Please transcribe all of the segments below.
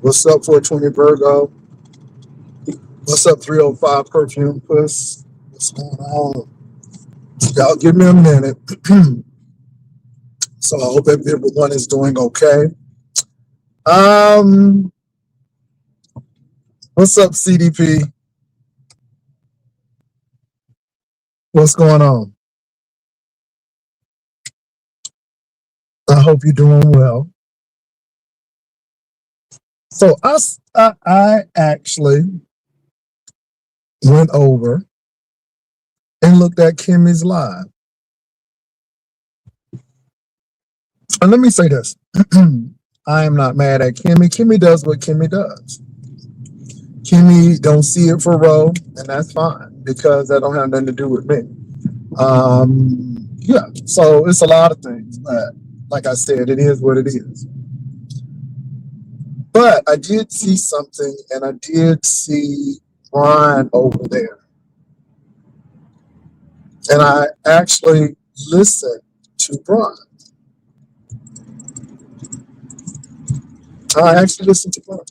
What's up, 420 Virgo? What's up, 305 Perfume Puss? What's going on? Y'all give me a minute. So I hope everyone is doing okay. Um, what's up, CDP? What's going on? I hope you're doing well. So I actually went over and looked at Kimmy's live. And let me say this. I am not mad at Kimmy. Kimmy does what Kimmy does. Kimmy don't see it for Ro, and that's fine because that don't have nothing to do with me. Yeah, so it's a lot of things, but like I said, it is what it is. But I did see something, and I did see Brian over there, and I actually listened to Brian. I actually listened to Brian.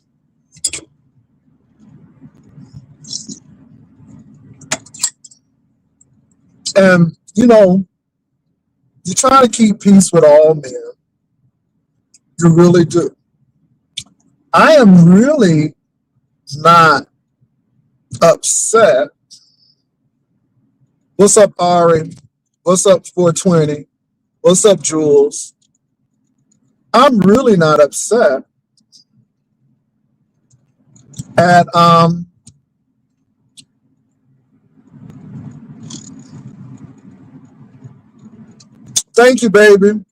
And, you know, you try to keep peace with all men. You really do. I am really not upset. What's up, Ari? What's up, 420? What's up, Jules? I'm really not upset at thank you, baby.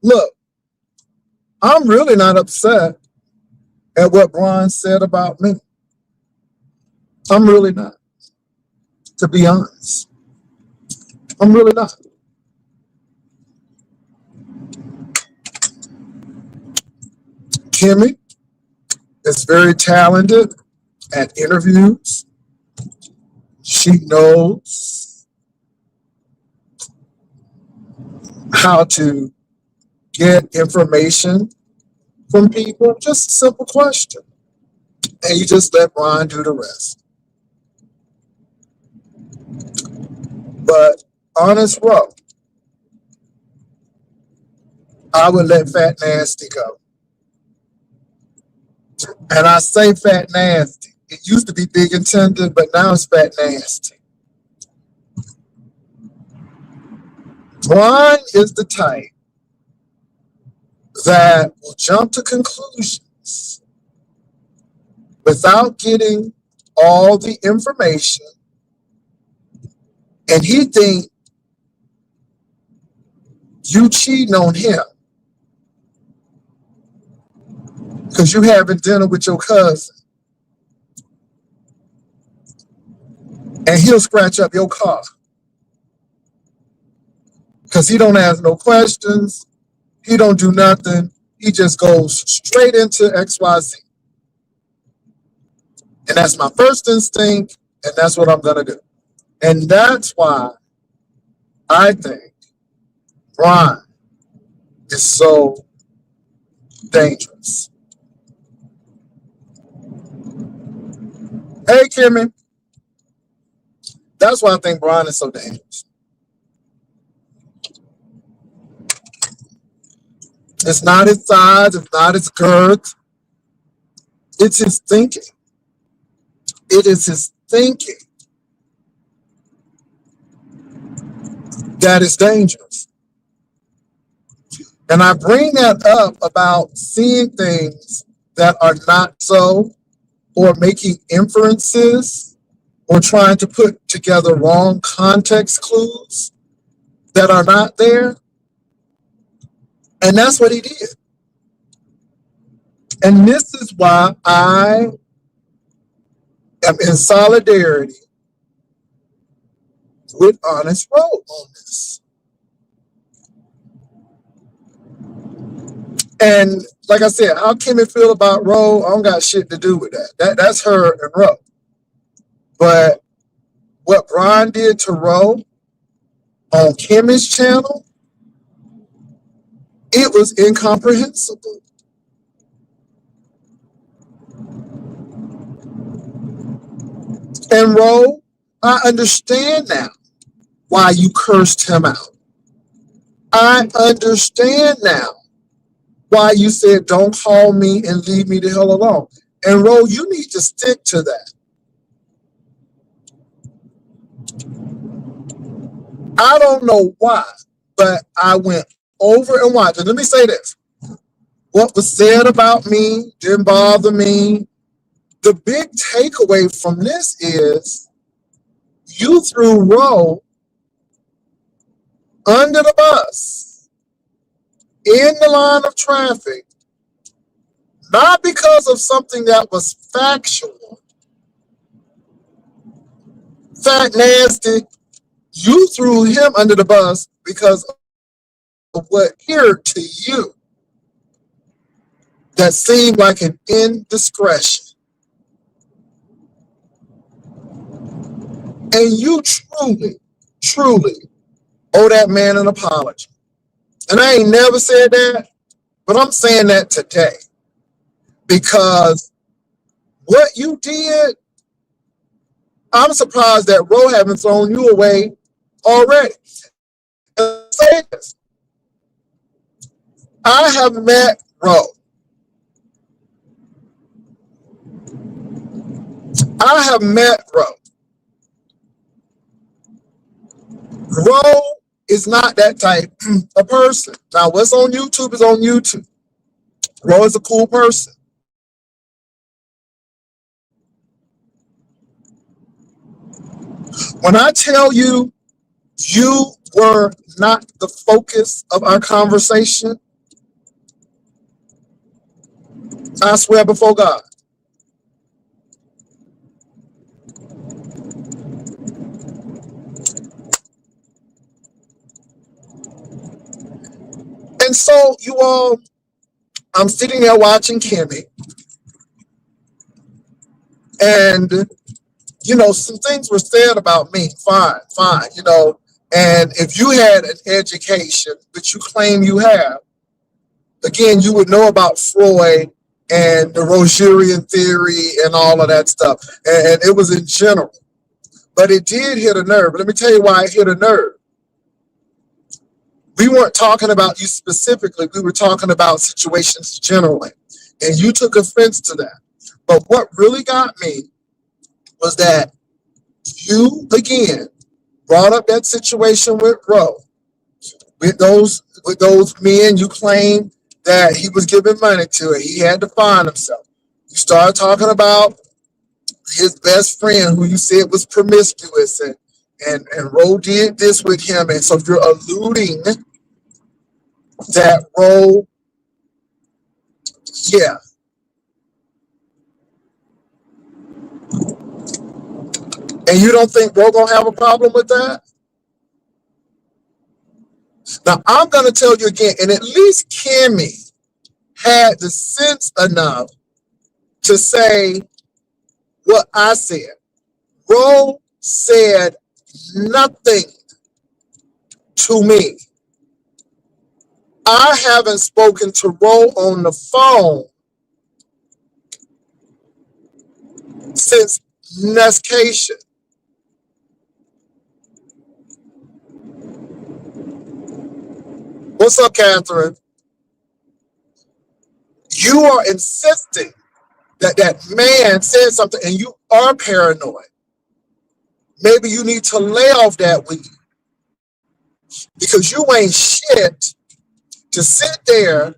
Look, I'm really not upset at what Brian said about me. I'm really not, to be honest. I'm really not. Kimmy is very talented at interviews. She knows how to get information from people. Just a simple question. And you just let Brian do the rest. But honest Ro, I would let Fat Nasty go. And I say Fat Nasty. It used to be Big and Tender, but now it's Fat Nasty. Brian is the type that will jump to conclusions without getting all the information, and he think you cheating on him because you having dinner with your cousin, and he'll scratch up your car because he don't ask no questions, he don't do nothing, he just goes straight into XYZ. And that's my first instinct, and that's what I'm gonna do. And that's why I think Brian is so dangerous. Hey, Kimmy. That's why I think Brian is so dangerous. It's not his size, it's not his girth. It's his thinking. It is his thinking that is dangerous. And I bring that up about seeing things that are not so, or making inferences, or trying to put together wrong context clues that are not there. And that's what he did. And this is why I am in solidarity with Honest Ro on this. And like I said, how Kimmy feel about Ro, I don't got shit to do with that. That's her and Ro. But what Brian did to Ro on Kimmy's channel, it was incomprehensible. And Ro, I understand now why you cursed him out. I understand now why you said, don't call me and leave me the hell alone. And Ro, you need to stick to that. I don't know why, but I went over and watched. And let me say this. What was said about me didn't bother me. The big takeaway from this is you threw Ro under the bus in the line of traffic, not because of something that was factual. Fat Nasty, you threw him under the bus because of what appeared to you that seemed like an indiscretion. And you truly, truly owe that man an apology. And I ain't never said that, but I'm saying that today. Because what you did, I'm surprised that Ro haven't thrown you away already. And say this. I have met Ro. I have met Ro. Ro is not that type of person. Now, what's on YouTube is on YouTube. Ro is a cool person. When I tell you, you were not the focus of our conversation, I swear before God. And so, you all, I'm sitting there watching Kimmy, and, you know, some things were said about me. Fine, you know. And if you had an education, which you claim you have, again, you would know about Freud and the Rogerian theory and all of that stuff. And it was in general. But it did hit a nerve. Let me tell you why it hit a nerve. We weren't talking about you specifically. We were talking about situations generally. And you took offense to that. But what really got me was that you, again, brought up that situation with Ro. With those men you claim that he was giving money to, and he had to find himself. You started talking about his best friend, who you said was promiscuous, and Ro did this with him. And so you're alluding that Ro, yeah. And you don't think Ro gonna have a problem with that? Now, I'm gonna tell you again, and at least Kimmy had the sense enough to say what I said. Ro said nothing to me. I haven't spoken to Ro on the phone since Nescation. What's up, Catherine? You are insisting that that man said something, and you are paranoid. Maybe you need to lay off that weed, because you ain't shit to sit there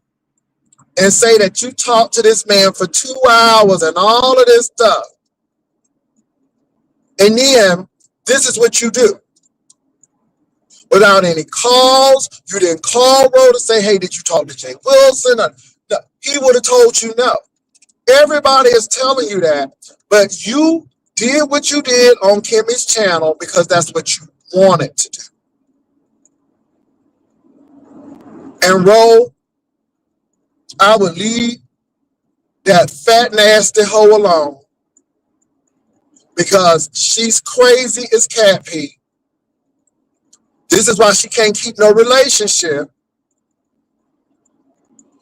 and say that you talked to this man for 2 hours and all of this stuff. And then this is what you do. Without any calls, you didn't call Ro to say, hey, did you talk to Jay Wilson? No, he would have told you no. Everybody is telling you that, but you did what you did on Kimmy's channel because that's what you wanted to do. And Ro, I would leave that fat, nasty hoe alone, because she's crazy as cat pee. This is why she can't keep no relationship,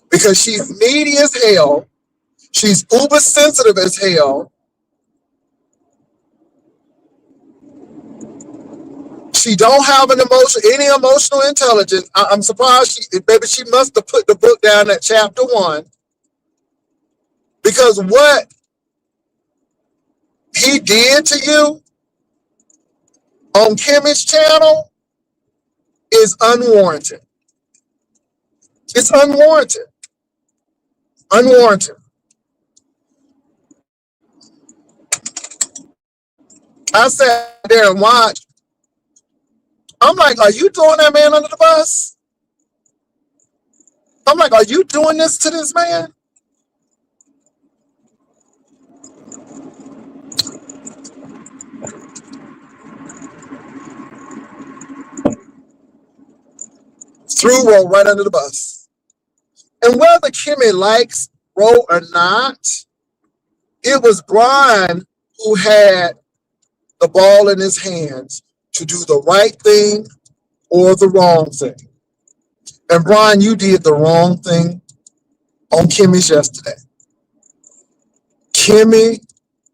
because she's needy as hell. She's uber sensitive as hell. She don't have any emotional intelligence. I'm surprised maybe she must have put the book down at chapter 1, because what he did to you on Kimmy's channel is unwarranted. It's unwarranted. Unwarranted. I sat there and watched. I'm like, are you throwing that man under the bus? I'm like, are you doing this to this man? Threw Ro right under the bus. And whether Kimmy likes Ro or not, it was Brian who had the ball in his hands to do the right thing or the wrong thing. And Brian, you did the wrong thing on Kimmy's yesterday. Kimmy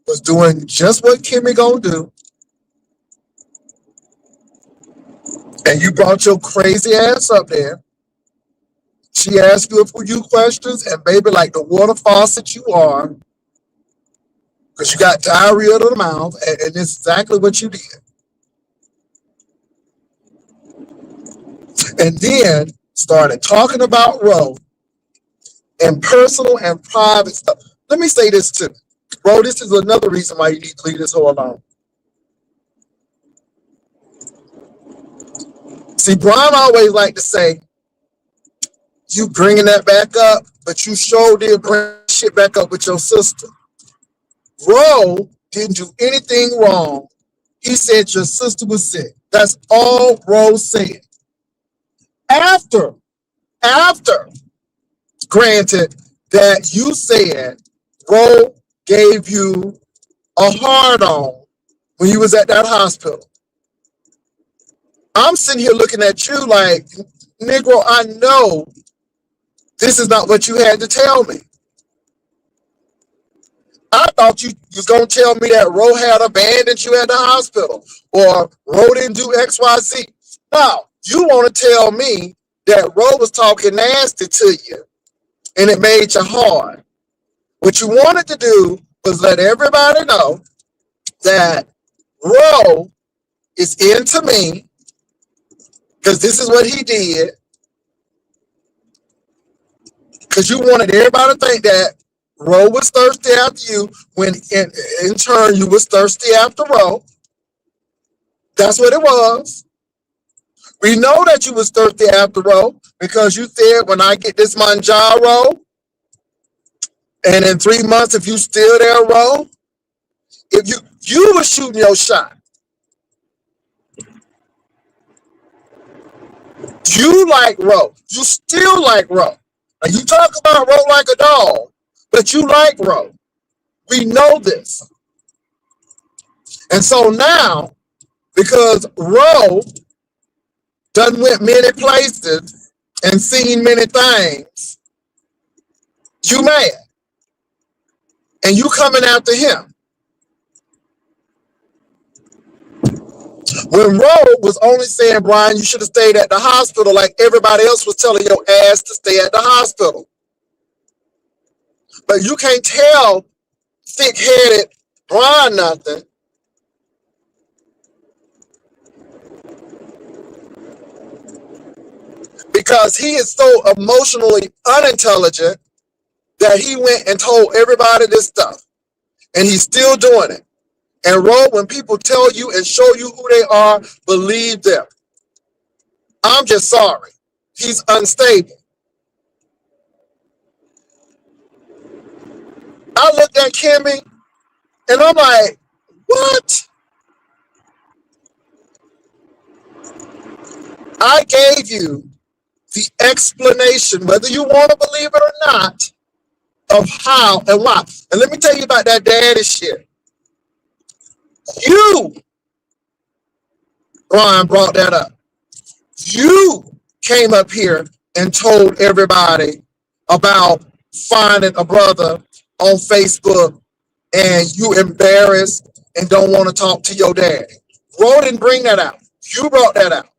was doing just what Kimmy gonna do. And you brought your crazy ass up there. She asked you a few questions, and baby, like the water faucet you are, because you got diarrhea of the mouth, and it's exactly what you did. And then started talking about Ro and personal and private stuff. Let me say this too. Ro, this is another reason why you need to leave this whole alone. See, Brian always like to say, you bringing that back up, but you sure did bring shit back up with your sister. Ro didn't do anything wrong. He said your sister was sick. That's all Ro said. After, granted, that you said Ro gave you a hard-on when you was at that hospital. I'm sitting here looking at you like, Negro, I know this is not what you had to tell me. I thought you was going to tell me that Ro had abandoned you at the hospital or Ro didn't do X, Y, Z. No, you want to tell me that Ro was talking nasty to you and it made you hard. What you wanted to do was let everybody know that Ro is into me because this is what he did. Because you wanted everybody to think that Ro was thirsty after you when in turn you was thirsty after Ro. That's what it was. We know that you was thirsty after Ro because you said when I get this Manjaro and in 3 months if you still there, Ro, if you were shooting your shot. You like Ro. You still like Ro. And you talk about Ro like a dog, but you like Ro. We know this. And so now, because Ro done went many places and seen many things, you mad. And you coming after him. When Ro was only saying, Brian, you should have stayed at the hospital like everybody else was telling your ass to stay at the hospital. But you can't tell thick-headed Brian nothing. Because he is so emotionally unintelligent that he went and told everybody this stuff. And he's still doing it. And Ro, when people tell you and show you who they are, believe them. I'm just sorry. He's unstable. I looked at Kimmy and I'm like, what? I gave you the explanation, whether you want to believe it or not, of how and why. And let me tell you about that daddy shit. You, Brian, brought that up. You came up here and told everybody about finding a brother on Facebook and you embarrassed and don't want to talk to your daddy. Ro didn't bring that out. You brought that out.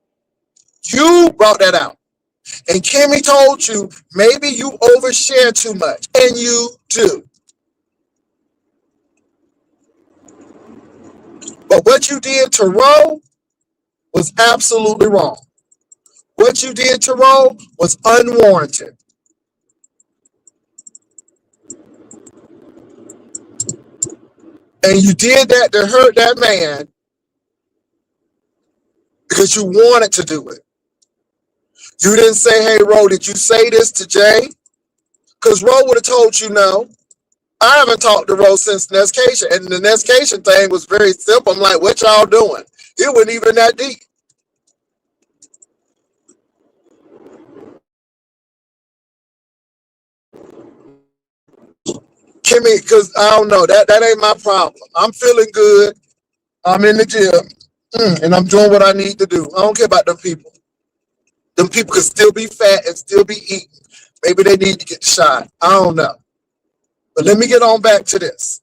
You brought that out. And Kimmy told you maybe you overshare too much, and you do. But what you did to Ro was absolutely wrong. What you did to Ro was unwarranted. And you did that to hurt that man because you wanted to do it. You didn't say, hey, Ro, did you say this to Jay? Because Ro would have told you no. I haven't talked to Ro since Nescation. And the Nescation thing was very simple. I'm like, what y'all doing? It wasn't even that deep. Kimmy, because I don't know. That ain't my problem. I'm feeling good. I'm in the gym. And I'm doing what I need to do. I don't care about them people. Them people can still be fat and still be eating. Maybe they need to get shot. I don't know. But let me get on back to this.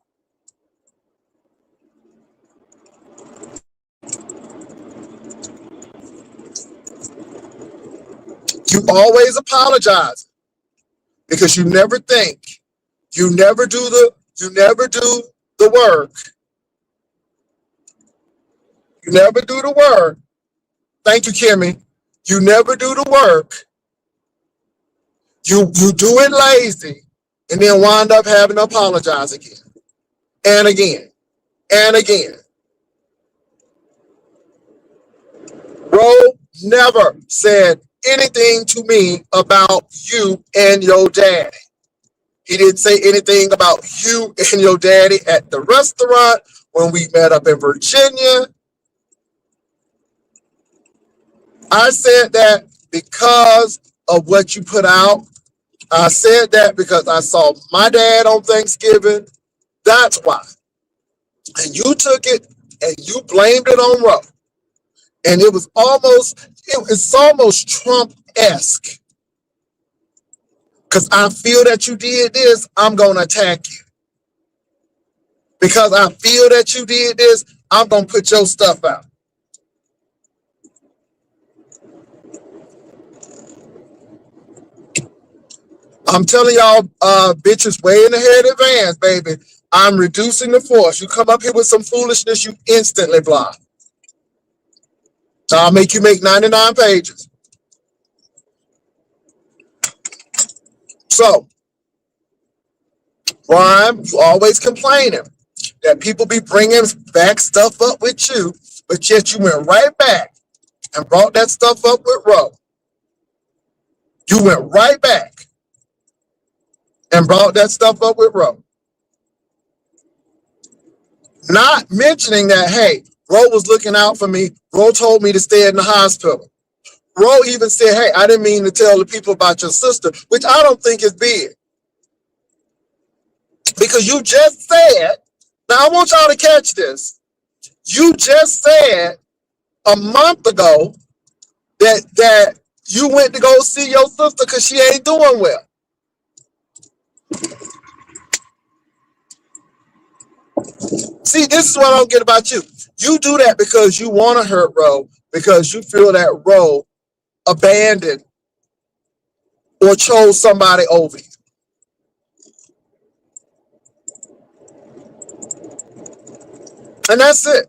You always apologize because you never think. You never do the work. You never do the work. Thank you, Kimmy. You never do the work. You do it lazy and then wind up having to apologize again. And again. And again. Ro never said anything to me about you and your daddy. He didn't say anything about you and your daddy at the restaurant when we met up in Virginia. I said that because of what you put out. I said that because I saw my dad on Thanksgiving. That's why. And you took it and you blamed it on Ro. And it's almost Trump-esque. Because I feel that you did this, I'm going to attack you. Because I feel that you did this, I'm going to put your stuff out. I'm telling y'all, bitches way in ahead advance, baby. I'm reducing the force. You come up here with some foolishness, you instantly block. I'll make you make 99 pages. So, Rhyme, you always complaining that people be bringing back stuff up with you, but yet you went right back and brought that stuff up with Ro. You went right back and brought that stuff up with Ro. Not mentioning that, hey, Ro was looking out for me. Ro told me to stay in the hospital. Ro even said, hey, I didn't mean to tell the people about your sister, which I don't think is big. Because you just said, now I want y'all to catch this. You just said a month ago that you went to go see your sister because she ain't doing well. See, this is what I don't get about you. You do that because you want to hurt Ro, because you feel that Ro abandoned or chose somebody over you. And that's it.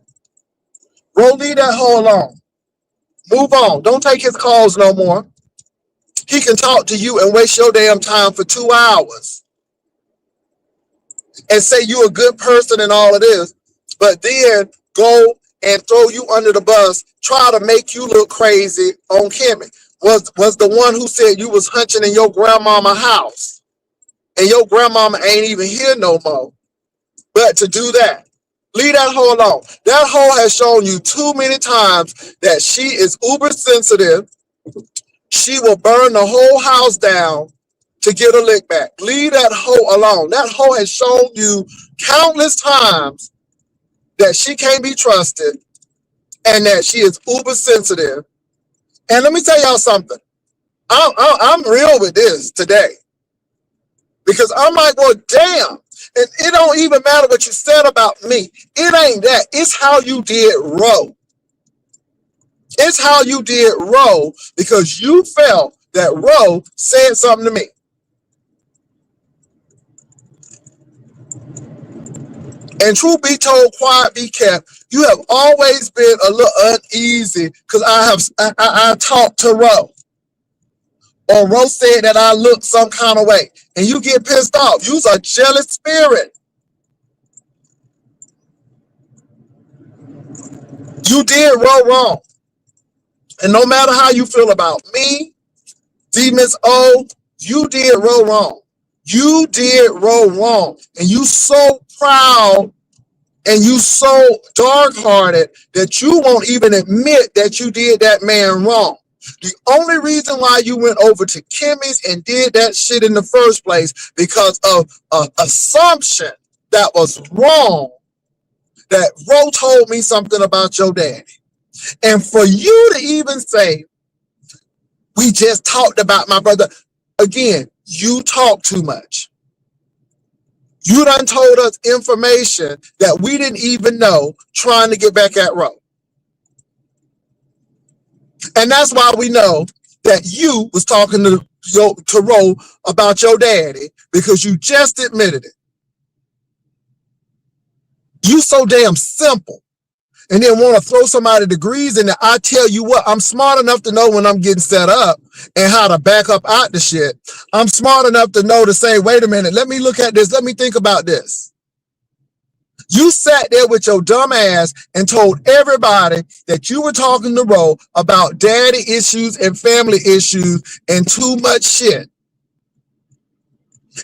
Ro, leave that hoe alone. Move on. Don't take his calls no more. He can talk to you and waste your damn time for 2 hours and say you a good person and all of this, but then go and throw you under the bus, try to make you look crazy on Kimmy. Was the one who said you was hunching in your grandmama house and your grandmama ain't even here no more. But to do that, leave that hoe alone. That hoe has shown you too many times that she is uber sensitive. She will burn the whole house down to get a lick back. Leave that hoe alone. That hoe has shown you countless times that she can't be trusted and that she is uber sensitive. And let me tell y'all something. I'm real with this today. Because I'm like, well, damn. And it don't even matter what you said about me. It ain't that. It's how you did Ro. It's how you did Roe because you felt that Roe said something to me. And truth be told, quiet be kept. You have always been a little uneasy because I talked to Roe. Or Roe said that I look some kind of way. And you get pissed off. You's a jealous spirit. You did Roe wrong. And no matter how you feel about me, Miss O, you did Roe wrong. You did Roe wrong. And you so proud and you so dark-hearted that you won't even admit that you did that man wrong. The only reason why you went over to Kimmy's and did that shit in the first place because of an assumption that was wrong, that Roe told me something about your daddy. And for you to even say, we just talked about my brother, again, you talk too much. You done told us information that we didn't even know trying to get back at Roe. And that's why we know that you was talking to Roe about your daddy because you just admitted it. You so damn simple. And then want to throw somebody degrees in there. I tell you what, I'm smart enough to know when I'm getting set up and how to back up out the shit. I'm smart enough to know to say, wait a minute, let me look at this. Let me think about this. You sat there with your dumb ass and told everybody that you were talking to Roe about daddy issues and family issues and too much shit.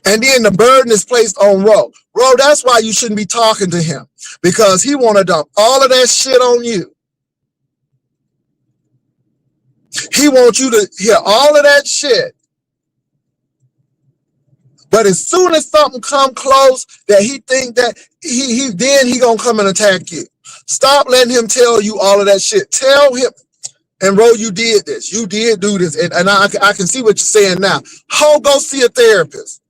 And then the burden is placed on Roe. Roe, that's why you shouldn't be talking to him because he want to dump all of that shit on you. He wants you to hear all of that shit. But as soon as something come close that he think that he gonna come and attack you. Stop letting him tell you all of that shit. Tell him, and Roe, you did this. You did do this. And I can see what you're saying now. Ho, go see a therapist.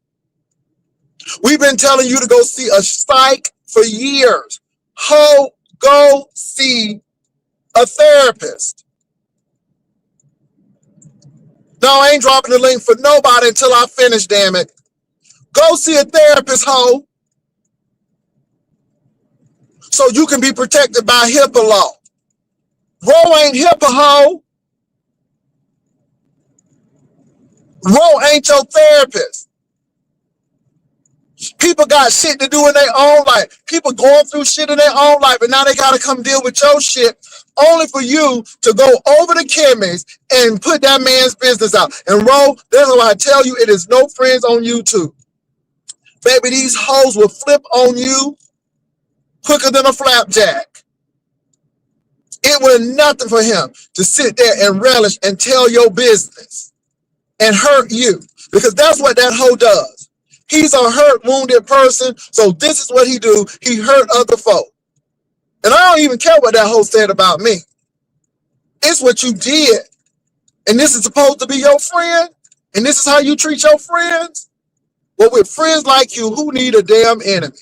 We've been telling you to go see a psych for years. Ho, go see a therapist. No, I ain't dropping the link for nobody until I finish, damn it. Go see a therapist, ho. So you can be protected by HIPAA law. Roe ain't HIPAA, ho. Roe ain't your therapist. People got shit to do in their own life. People going through shit in their own life, and now they got to come deal with your shit only for you to go over to Kimmy's and put that man's business out. And Roe, that's why I tell you, it is no friends on YouTube. Baby, these hoes will flip on you quicker than a flapjack. It was nothing for him to sit there and relish and tell your business and hurt you because that's what that hoe does. He's a hurt, wounded person, so this is what he do. He hurt other folk. And I don't even care what that hoe said about me. It's what you did. And this is supposed to be your friend? And this is how you treat your friends? Well, with friends like you, who need a damn enemy?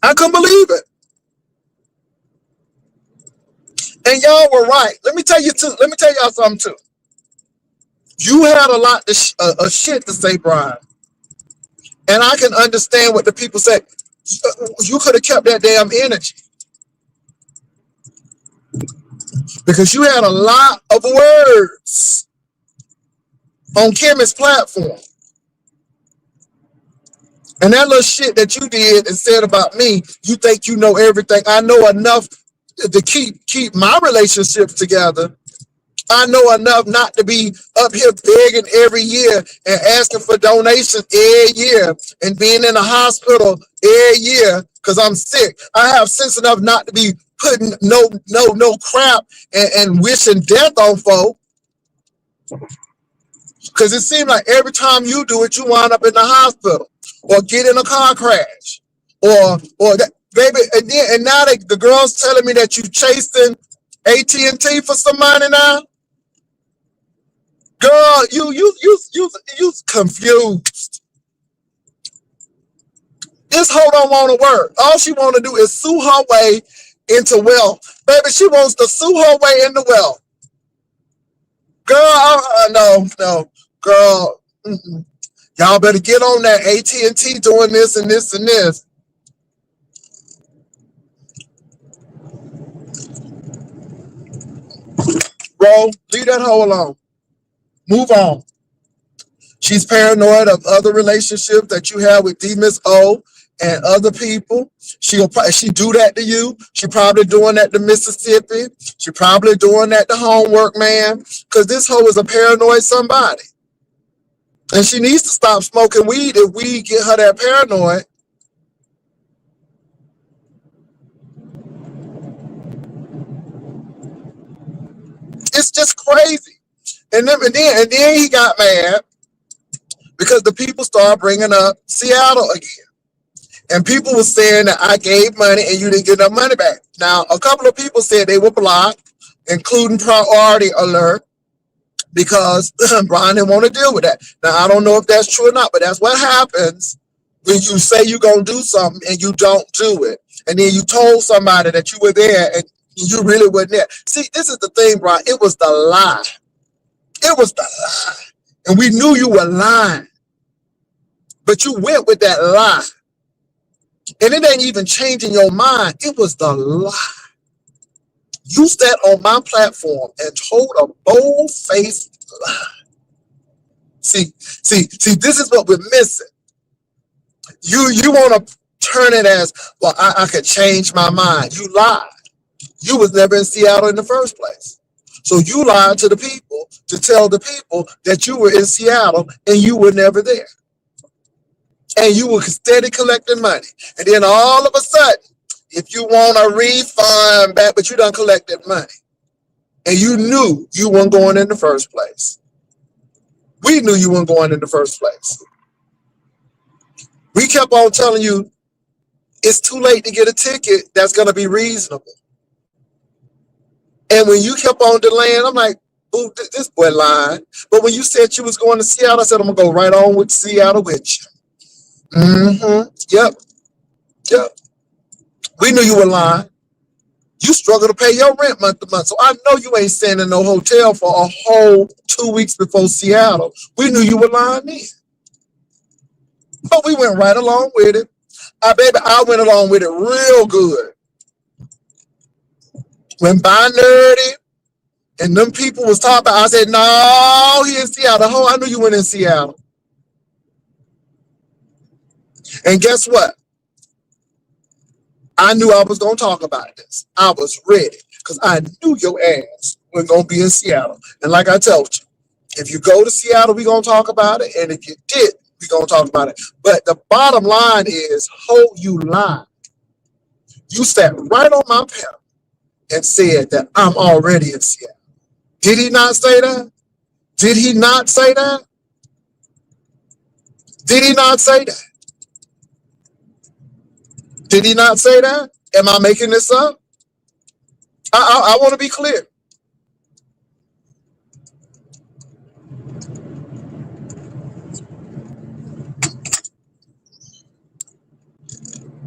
I couldn't believe it. And y'all were right. Let me tell y'all something too. You had a lot of shit to say, Brian. And I can understand what the people say. You could have kept that damn energy. Because you had a lot of words on Kimmy's platform. And that little shit that you did and said about me, you think you know everything. I know enough to keep my relationships together. I know enough not to be up here begging every year and asking for donations every year and being in the hospital every year because I'm sick. I have sense enough not to be putting no crap and wishing death on folk. Because it seems like every time you do it, you wind up in the hospital or get in a car crash or that, baby. And now the girl's telling me that you chasing AT&T for some money now. Girl, you confused. This hoe don't want to work. All she want to do is sue her way into wealth. Baby, she wants to sue her way into wealth. Girl, no, girl. Mm-mm. Y'all better get on that AT&T doing this and this and this. Bro, leave that hoe alone. Move on. She's paranoid of other relationships that you have with D Miss O and other people. She do that to you. She probably doing that to Mississippi. She probably doing that to Homework Man. Because this hoe is a paranoid somebody. And she needs to stop smoking weed if we get her that paranoid. It's just crazy. And then he got mad because the people started bringing up Seattle again. And people were saying that I gave money and you didn't get enough money back. Now, a couple of people said they were blocked, including Priority Alert, because Brian didn't want to deal with that. Now, I don't know if that's true or not, but that's what happens when you say you're going to do something and you don't do it. And then you told somebody that you were there and you really weren't there. See, this is the thing, Brian. It was the lie. It was the lie. And we knew you were lying. But you went with that lie. And it ain't even changing your mind. It was the lie. You sat on my platform and told a bold-faced lie. See, this is what we're missing. You want to turn it as, well, I could change my mind. You lied. You was never in Seattle in the first place. So you lied to the people to tell the people that you were in Seattle and you were never there. And you were steady collecting money. And then all of a sudden, if you want a refund back, but you done collected money. And you knew you weren't going in the first place. We knew you weren't going in the first place. We kept on telling you, it's too late to get a ticket that's going to be reasonable. And when you kept on delaying, I'm like, ooh, this boy lying. But when you said you was going to Seattle, I said, I'm going to go right on with Seattle with you. Yep. We knew you were lying. You struggle to pay your rent month to month. So I know you ain't staying in no hotel for a whole 2 weeks before Seattle. We knew you were lying then. But we went right along with it. Baby, I went along with it real good. When Binary and them people was talking, I said, no, he in Seattle. Oh, I knew you went in Seattle. And guess what? I knew I was going to talk about this. I was ready because I knew your ass was going to be in Seattle. And like I told you, if you go to Seattle, we're going to talk about it. And if you did, we're going to talk about it. But the bottom line is, ho, you lied. You sat right on my panel and said that I'm already in Seattle. Did he not say that? Did he not say that? Did he not say that? Did he not say that? Am I making this up? I want to be clear.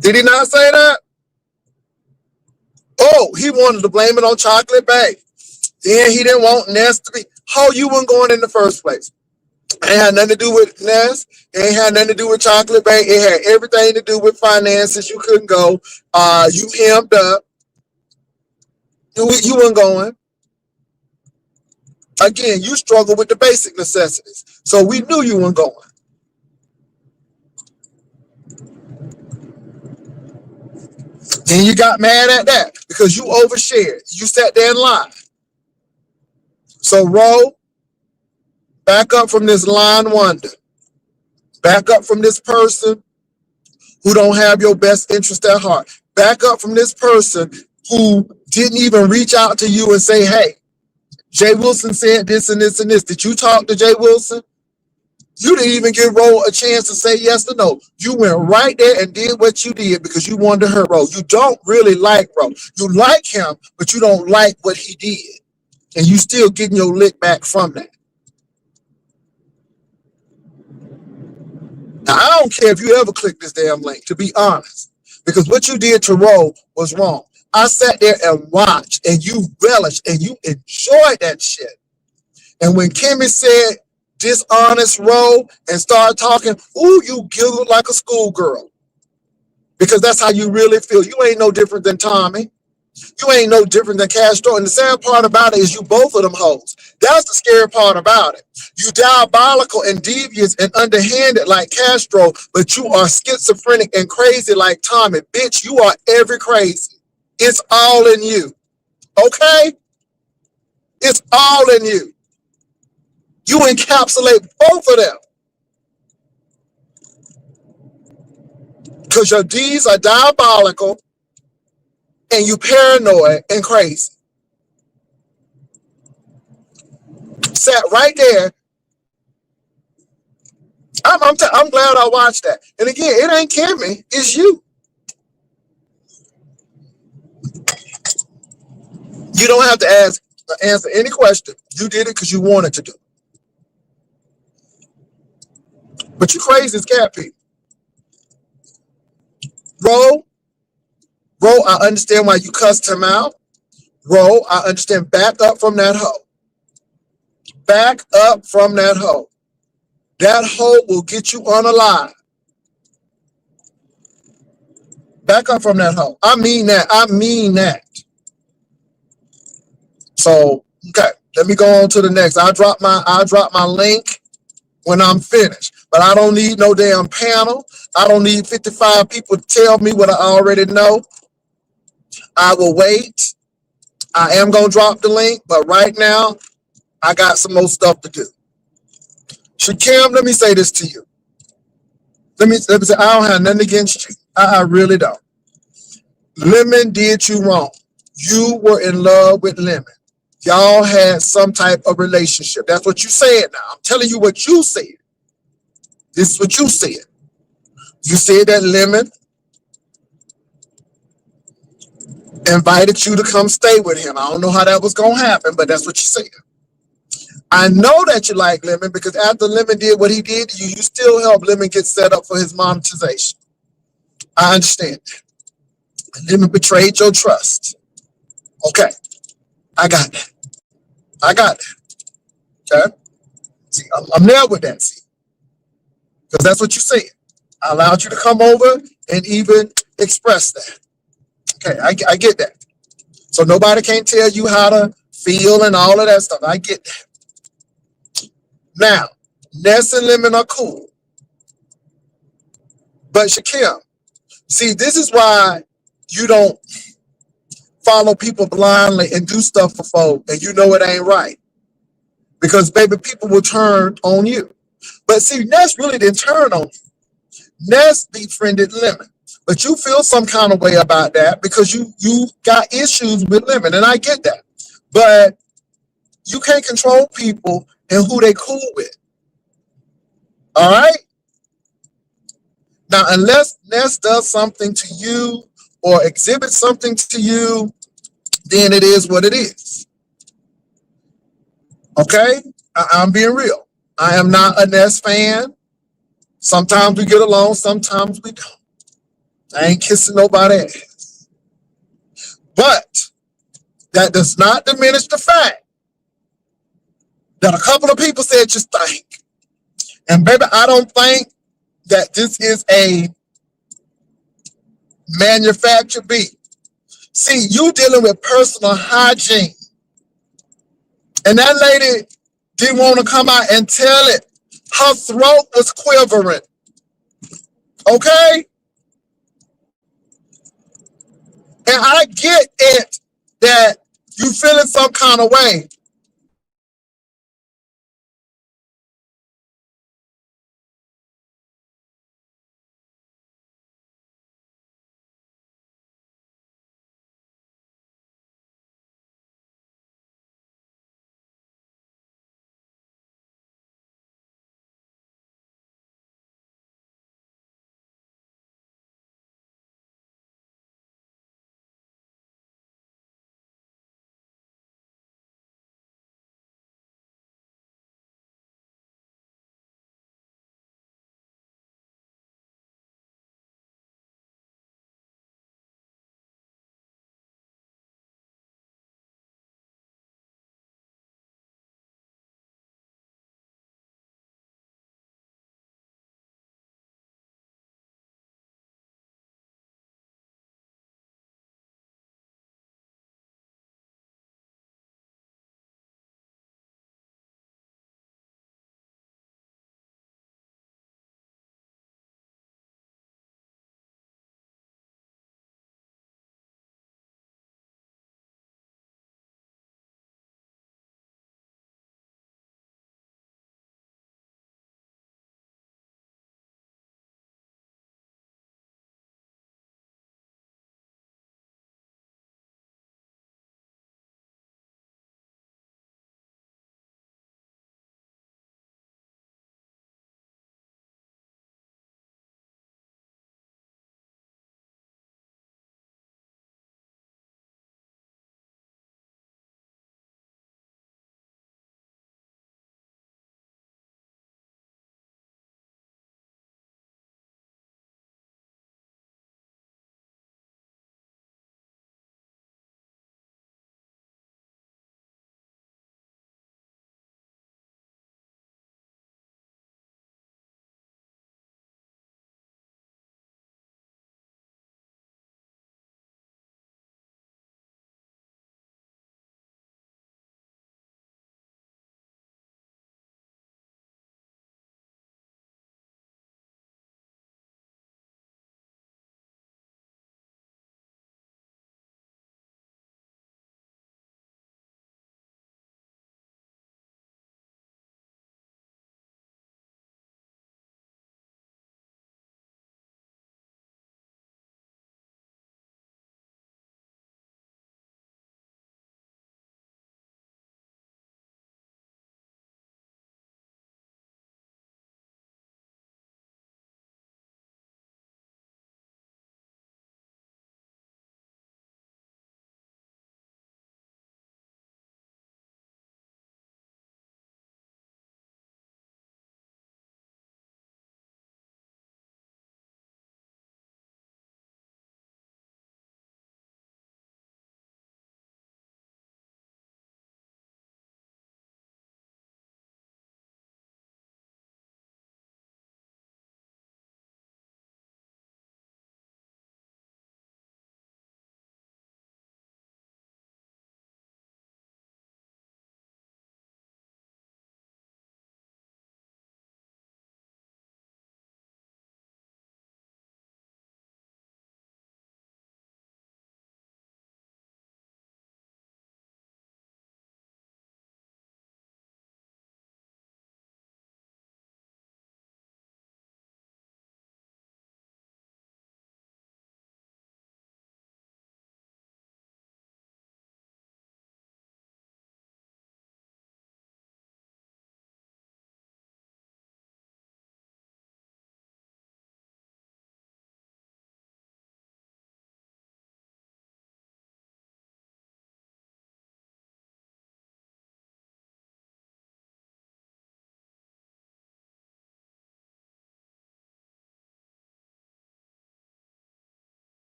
Did he not say that? Oh, he wanted to blame it on Chocolate Bay. Then he didn't want Ness to be. How you weren't going in the first place? It had nothing to do with Ness. It had nothing to do with Chocolate Bay. It had everything to do with finances. You couldn't go. You hemmed up. You weren't going. Again, you struggle with the basic necessities. So we knew you weren't going. Then you got mad at that because you overshared. You sat there and lied. So, Ro, back up from this lying wonder. Back up from this person who don't have your best interest at heart. Back up from this person who didn't even reach out to you and say, hey, Jay Wilson said this and this and this. Did you talk to Jay Wilson? You didn't even give Ro a chance to say yes or no. You went right there and did what you did because you wanted to hurt Ro. You don't really like Ro. You like him, but you don't like what he did. And you still getting your lick back from that. Now, I don't care if you ever click this damn link, to be honest, because what you did to Ro was wrong. I sat there and watched, and you relished, and you enjoyed that shit. And when Kimmy said dishonest Ro and started talking, ooh, you giggled like a schoolgirl, because that's how you really feel. You ain't no different than Tommy. You ain't no different than Castro. And the sad part about it is you both of them hoes. That's the scary part about it. You diabolical and devious and underhanded like Castro, but you are schizophrenic and crazy like Tommy. Bitch, you are every crazy. It's all in you. Okay? It's all in you. You encapsulate both of them. Because your deeds are diabolical and you paranoid and crazy. Sat right there. I'm glad I watched that. And again, it ain't Kimmy, it's you. You don't have to answer any question. You did it because you wanted to do it. But you crazy as cat people. Ro, I understand why you cussed him out. Ro, I understand. Back up from that hoe. Back up from that hoe. That hoe will get you unalive. Back up from that hoe. I mean that. I mean that. So, okay, let me go on to the next. I'll drop my link when I'm finished. But I don't need no damn panel. I don't need 55 people to tell me what I already know. I will wait. I am going to drop the link, but right now, I got some more stuff to do. Shakim, let me say this to you. Let me say, I don't have nothing against you. I really don't. Lemon did you wrong. You were in love with Lemon. Y'all had some type of relationship. That's what you said now. I'm telling you what you said. This is what you said. You said that Lemon invited you to come stay with him. I don't know how that was going to happen, but that's what you said. I know that you like Lemon because after Lemon did what he did to you, you still helped Lemon get set up for his monetization. I understand that. Lemon betrayed your trust. Okay. I got that. I got that. Okay. See, I'm there with that. See, because that's what you said. I allowed you to come over and even express that. Okay, I get that. So nobody can tell you how to feel and all of that stuff. I get that. Now, Ness and Lemon are cool. But Shakim, see, this is why you don't follow people blindly and do stuff for folk and you know it ain't right. Because, baby, people will turn on you. But see, Ness really didn't turn on you. Ness befriended Lemon. But you feel some kind of way about that because you got issues with Lemon, and I get that. But you can't control people and who they cool with. All right? Now, unless Ness does something to you or exhibits something to you, then it is what it is. Okay? I'm being real. I am not a Ness fan. Sometimes we get along, sometimes we don't. I ain't kissing nobody's ass. But that does not diminish the fact that a couple of people said just think. And baby, I don't think that this is a manufactured beat. See, you dealing with personal hygiene. And that lady didn't want to come out and tell it. Her throat was quivering. Okay? And I get it that you feeling some kind of way.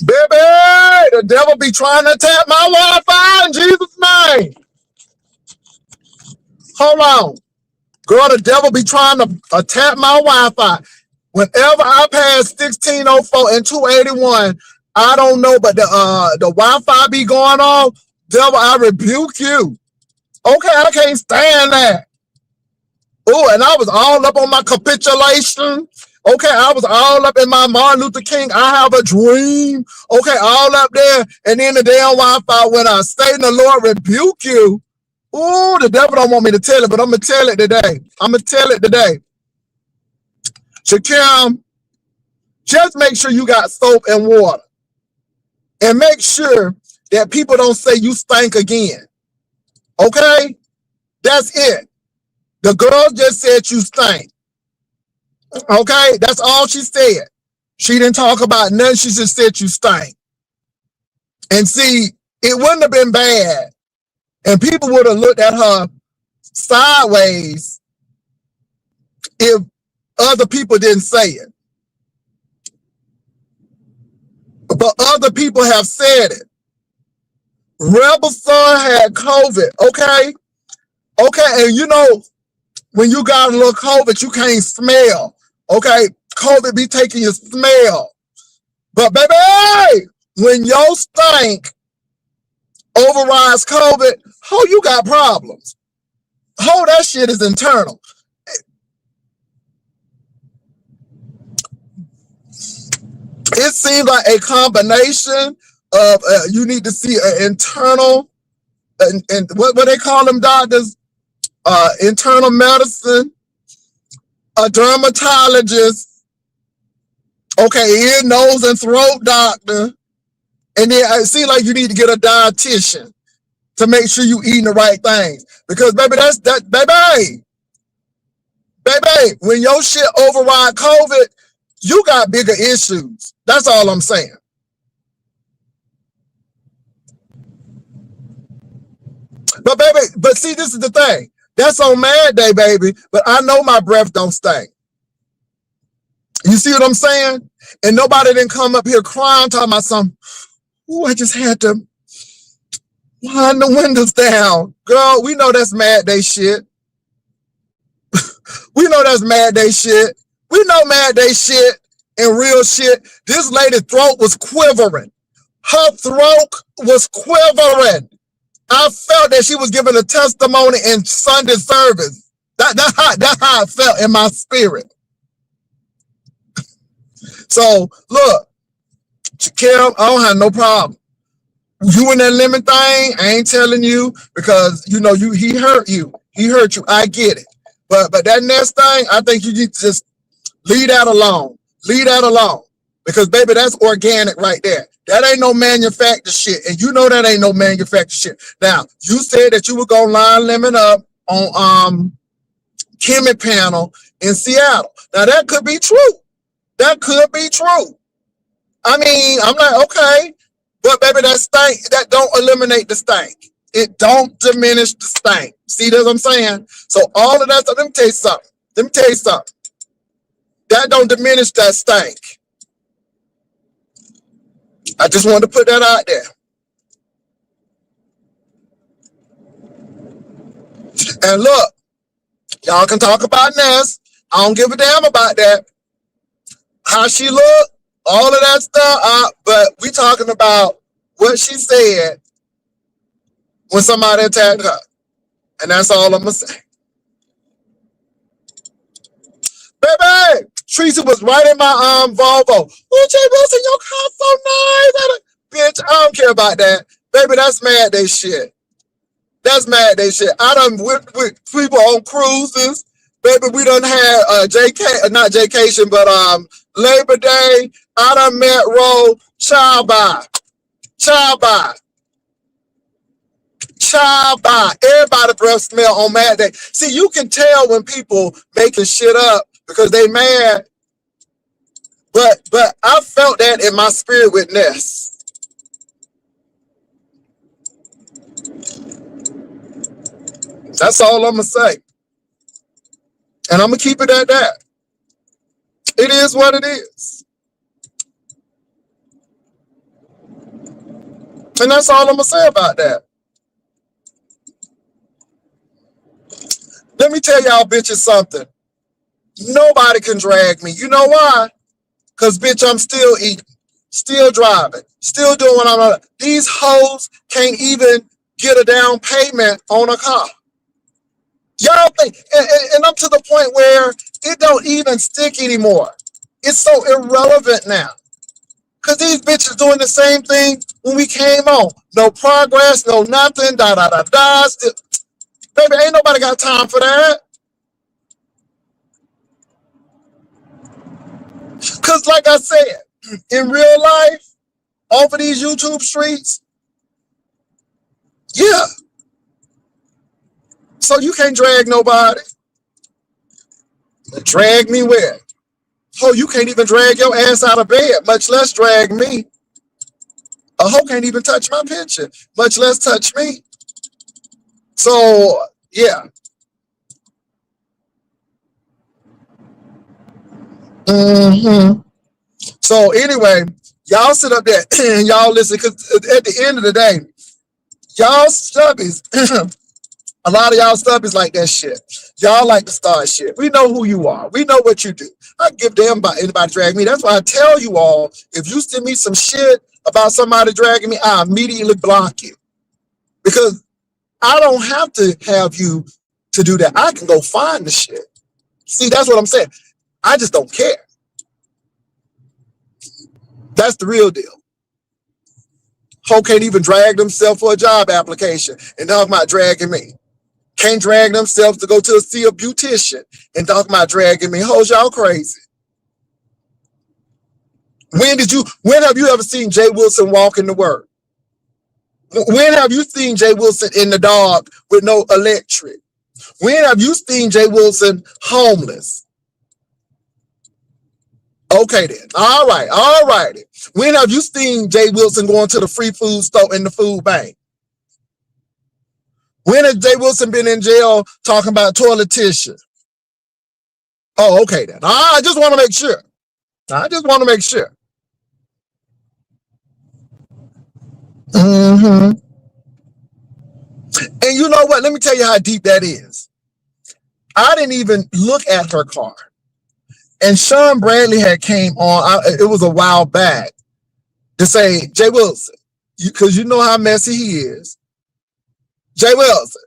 Baby, the devil be trying to tap my Wi-Fi in Jesus' name. Hold on. Girl, the devil be trying to tap my Wi-Fi. Whenever I pass 1604 and 281, I don't know, but the Wi-Fi be going off. Devil, I rebuke you. Okay, I can't stand that. Oh, and I was all up on my capitulation. Okay, I was all up in my Martin Luther King, I have a dream. Okay, all up there. And then the damn Wi-Fi went out. Satan, the Lord rebuke you. Ooh, the devil don't want me to tell it, but I'm going to tell it today. I'm going to tell it today. Shakim, just make sure you got soap and water. And make sure that people don't say you stink again. Okay? That's it. The girl just said you stink. Okay? That's all she said. She didn't talk about nothing. She just said you stink. And see, it wouldn't have been bad. And people would have looked at her sideways if other people didn't say it. But other people have said it. Rebel Son had COVID, okay? Okay, and you know, when you got a little COVID, you can't smell. Okay, COVID be taking your smell. But baby, when your stink overrides COVID, oh, you got problems. Oh, that shit is internal. It seems like a combination of, you need to see an internal, and what they call them doctors, internal medicine, a dermatologist, okay, ear, nose, and throat doctor, and then it seems like you need to get a dietitian to make sure you eating the right things. Because baby, baby, when your shit override COVID, you got bigger issues. That's all I'm saying. But baby, but see, this is the thing. That's on Mad Day, baby. But I know my breath don't stink. You see what I'm saying? And nobody didn't come up here crying, talking about something. Ooh, I just had to wind the windows down. Girl, we know that's Mad Day shit. We know that's Mad Day shit. We know Mad Day shit and real shit. This lady's throat was quivering. Her throat was quivering. I felt that she was giving a testimony in Sunday service. That's how I felt in my spirit. So, look, Kim, I don't have no problem. You and that lemon thing, I ain't telling you because, you know, he hurt you. He hurt you. I get it. But that next thing, I think you need to just leave that alone. Leave that alone. Because, baby, that's organic right there. That ain't no manufactured shit. And you know that ain't no manufactured shit. Now, you said that you were going to line lemon up on Kimmy panel in Seattle. Now, that could be true. That could be true. I mean, I'm like, okay. But, baby, that stink, that don't eliminate the stink. It don't diminish the stink. See what I'm saying? So all of that stuff, let me tell you something. Let me tell you something. That don't diminish that stink. I just wanted to put that out there. And look, y'all can talk about Ness. I don't give a damn about that. How she look, all of that stuff. But we talking about what she said when somebody attacked her. And that's all I'm going to say. Baby, Teresa was right in my Volvo. Oh, Jay Wilson, your car's so nice. Bitch, I don't care about that. Baby, that's Mad Day shit. That's Mad Day shit. I done with people on cruises. Baby, we done had not vacation, but Labor Day. I done met Ro, child by. Everybody breath smell on Mad Day. See, you can tell when people making shit up because they mad. But I felt that in my spirit with Ness. That's all I'm going to say. And I'm going to keep it at that. It is what it is. And that's all I'm gonna say about that. Let me tell y'all bitches something. Nobody can drag me. You know why? Because, bitch, I'm still eating, still driving, still doing what I'm doing. These hoes can't even get a down payment on a car. Y'all think, and I'm to the point where it don't even stick anymore. It's so irrelevant now. Because these bitches doing the same thing when we came on. No progress, no nothing, da da da da. Baby, ain't nobody got time for that. Because like I said, in real life, off of these YouTube streets, yeah. So you can't drag nobody. Drag me where? Oh, you can't even drag your ass out of bed, much less drag me. A hoe can't even touch my picture, much less touch me. So, yeah. So, anyway, y'all sit up there and y'all listen, because at the end of the day, y'all stubbies, a lot of y'all stubbies like that shit. Y'all like to start shit. We know who you are. We know what you do. I give damn about anybody drag me. That's why I tell you all, if you send me some shit about somebody dragging me, I immediately block you. Because I don't have to have you to do that. I can go find the shit. See, that's what I'm saying. I just don't care. That's the real deal. Hoe can't even drag themselves for a job application and talk about dragging me. Can't drag themselves to go to see a beautician and talk about dragging me. Hoes, y'all crazy. When have you ever seen Jay Wilson walk into work? When have you seen Jay Wilson in the dark with no electric? When have you seen Jay Wilson homeless? Okay then. All righty. When have you seen Jay Wilson going to the free food store in the food bank? When has Jay Wilson been in jail talking about toilet tissue? Oh, okay then. I just want to make sure. And you know what? Let me tell you how deep that is. I didn't even look at her car. And Sean Bradley had came on, it was a while back, to say, Jay Wilson, because you know how messy he is. Jay Wilson.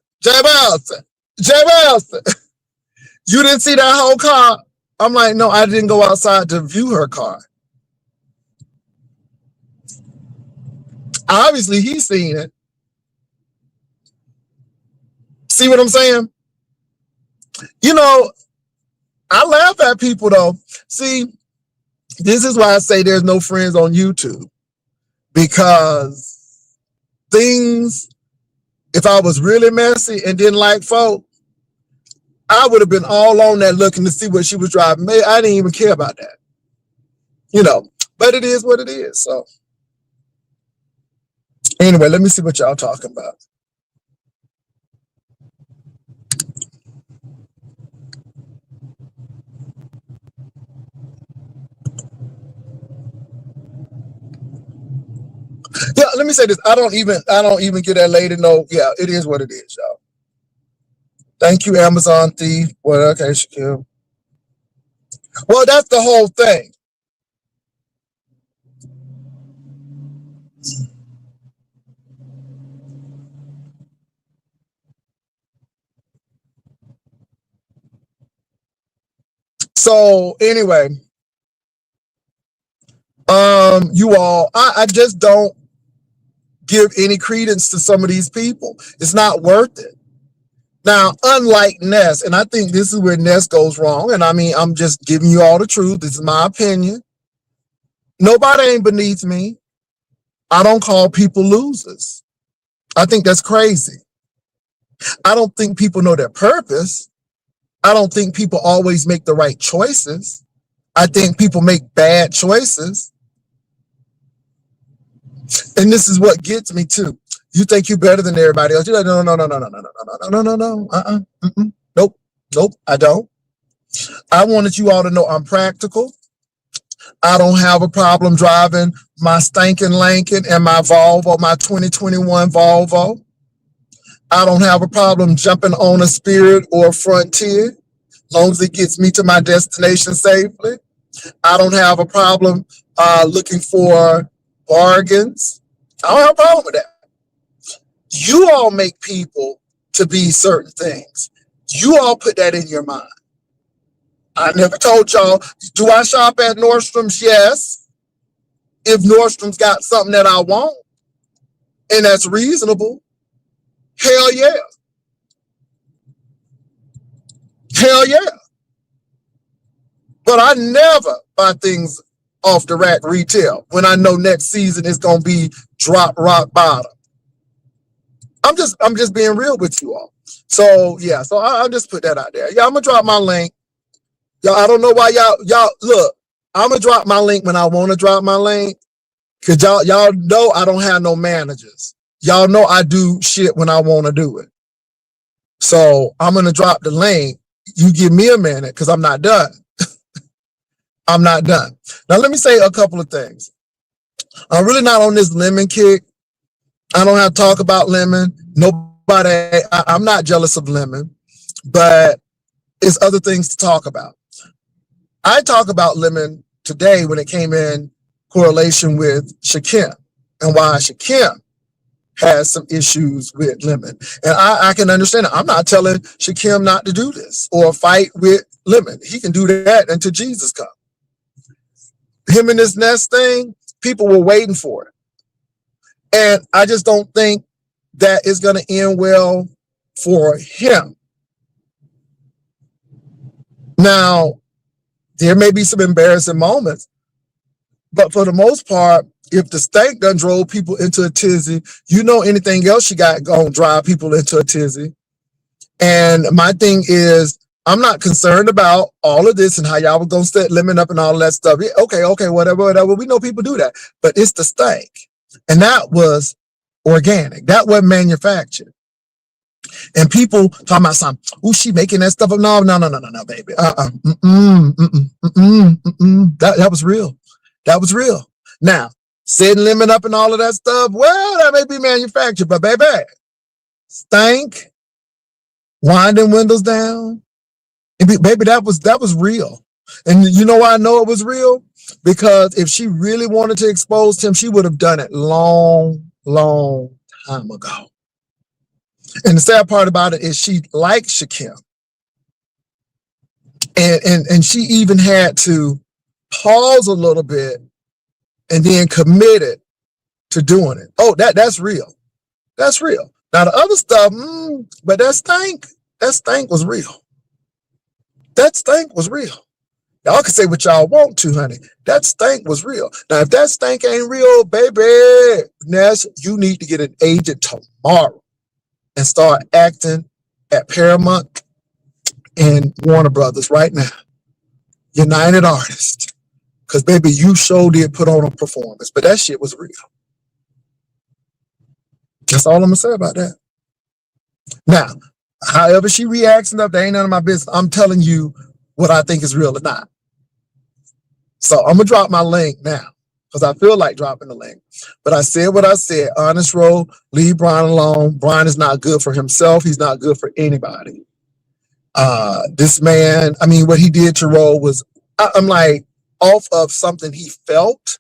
You didn't see that whole car? I'm like, no, I didn't go outside to view her car. Obviously, he's seen it. See what I'm saying? You know, I laugh at people though. See, this is why I say there's no friends on YouTube. Because things, if I was really messy and didn't like folk, I would have been all on that looking to see what she was driving. I didn't even care about that. You know, but it is what it is. So anyway, let me see what y'all talking about. Yeah, let me say this. I don't even get that lady. No, yeah, it is what it is, y'all. Thank you, Amazon thief. Well, okay, Shakim. Well, that's the whole thing. So anyway, you all, I just don't give any credence to some of these people. It's not worth it. Now, unlike Ness, and I think this is where Ness goes wrong, and I mean, I'm just giving you all the truth. This is my opinion. Nobody ain't beneath me. I don't call people losers. I think that's crazy. I don't think people know their purpose. I don't think people always make the right choices. I think people make bad choices. And this is what gets me too. You think you're better than everybody else. You're like, no. Nope, I don't. I wanted you all to know I'm practical. I don't have a problem driving my stinking Lincoln and my Volvo, my 2021 Volvo. I don't have a problem jumping on a Spirit or a Frontier, as long as it gets me to my destination safely. I don't have a problem looking for bargains. I don't have a problem with that. You all make people to be certain things. You all put that in your mind. I never told y'all, do I shop at Nordstrom's? Yes. If Nordstrom's got something that I want and that's reasonable, hell yeah. Hell yeah. But I never buy things off the rack retail when I know next season is gonna be drop rock bottom. I'm just being real with you all. So yeah, so I'll just put that out there. Yeah, I'm gonna drop my link. Y'all, I don't know why y'all look. I'm gonna drop my link when I want to drop my link, cause y'all know I don't have no managers. Y'all know I do shit when I want to do it. So I'm gonna drop the link. You give me a minute, cause I'm not done. I'm not done. Now let me say a couple of things. I'm really not on this lemon kick. I don't have to talk about lemon. Nobody. I'm not jealous of lemon, but it's other things to talk about. I talk about lemon today when it came in correlation with Shakim and why Shakim has some issues with lemon. And I can understand it. I'm not telling Shakim not to do this or fight with lemon. He can do that until Jesus comes. Him and this Nest thing, people were waiting for it. And I just don't think that it's going to end well for him. Now, there may be some embarrassing moments, but for the most part, if the stank done drove people into a tizzy, you know anything else you got going to drive people into a tizzy. And my thing is, I'm not concerned about all of this and how y'all were going to set lemon up and all of that stuff. Yeah, okay, whatever. We know people do that. But it's the stank. And that was organic. That wasn't manufactured. And people talking about something, oh, she making that stuff up. No, baby. That was real. That was real. Now, setting lemon up and all of that stuff, well, that may be manufactured, but baby, stank, winding windows down, and baby, that was real. And you know why I know it was real? Because if she really wanted to expose him, she would have done it long time ago. And the sad part about it is she liked Shakim. And she even had to pause a little bit and then committed to doing it. Oh, that's real. That's real. Now the other stuff, but that stank was real. That stank was real. Y'all can say what y'all want to, honey. That stank was real. Now, if that stank ain't real, baby, Ness, you need to get an agent tomorrow and start acting at Paramount and Warner Brothers right now. United Artists. Because, baby, you sure did put on a performance. But that shit was real. That's all I'm going to say about that. Now, however she reacts and stuff, that ain't none of my business. I'm telling you what I think is real or not. So I'm going to drop my link now because I feel like dropping the link. But I said what I said. Honest roll, leave Brian alone. Brian is not good for himself. He's not good for anybody. This man, I mean, what he did to Roll was, I'm like, off of something he felt,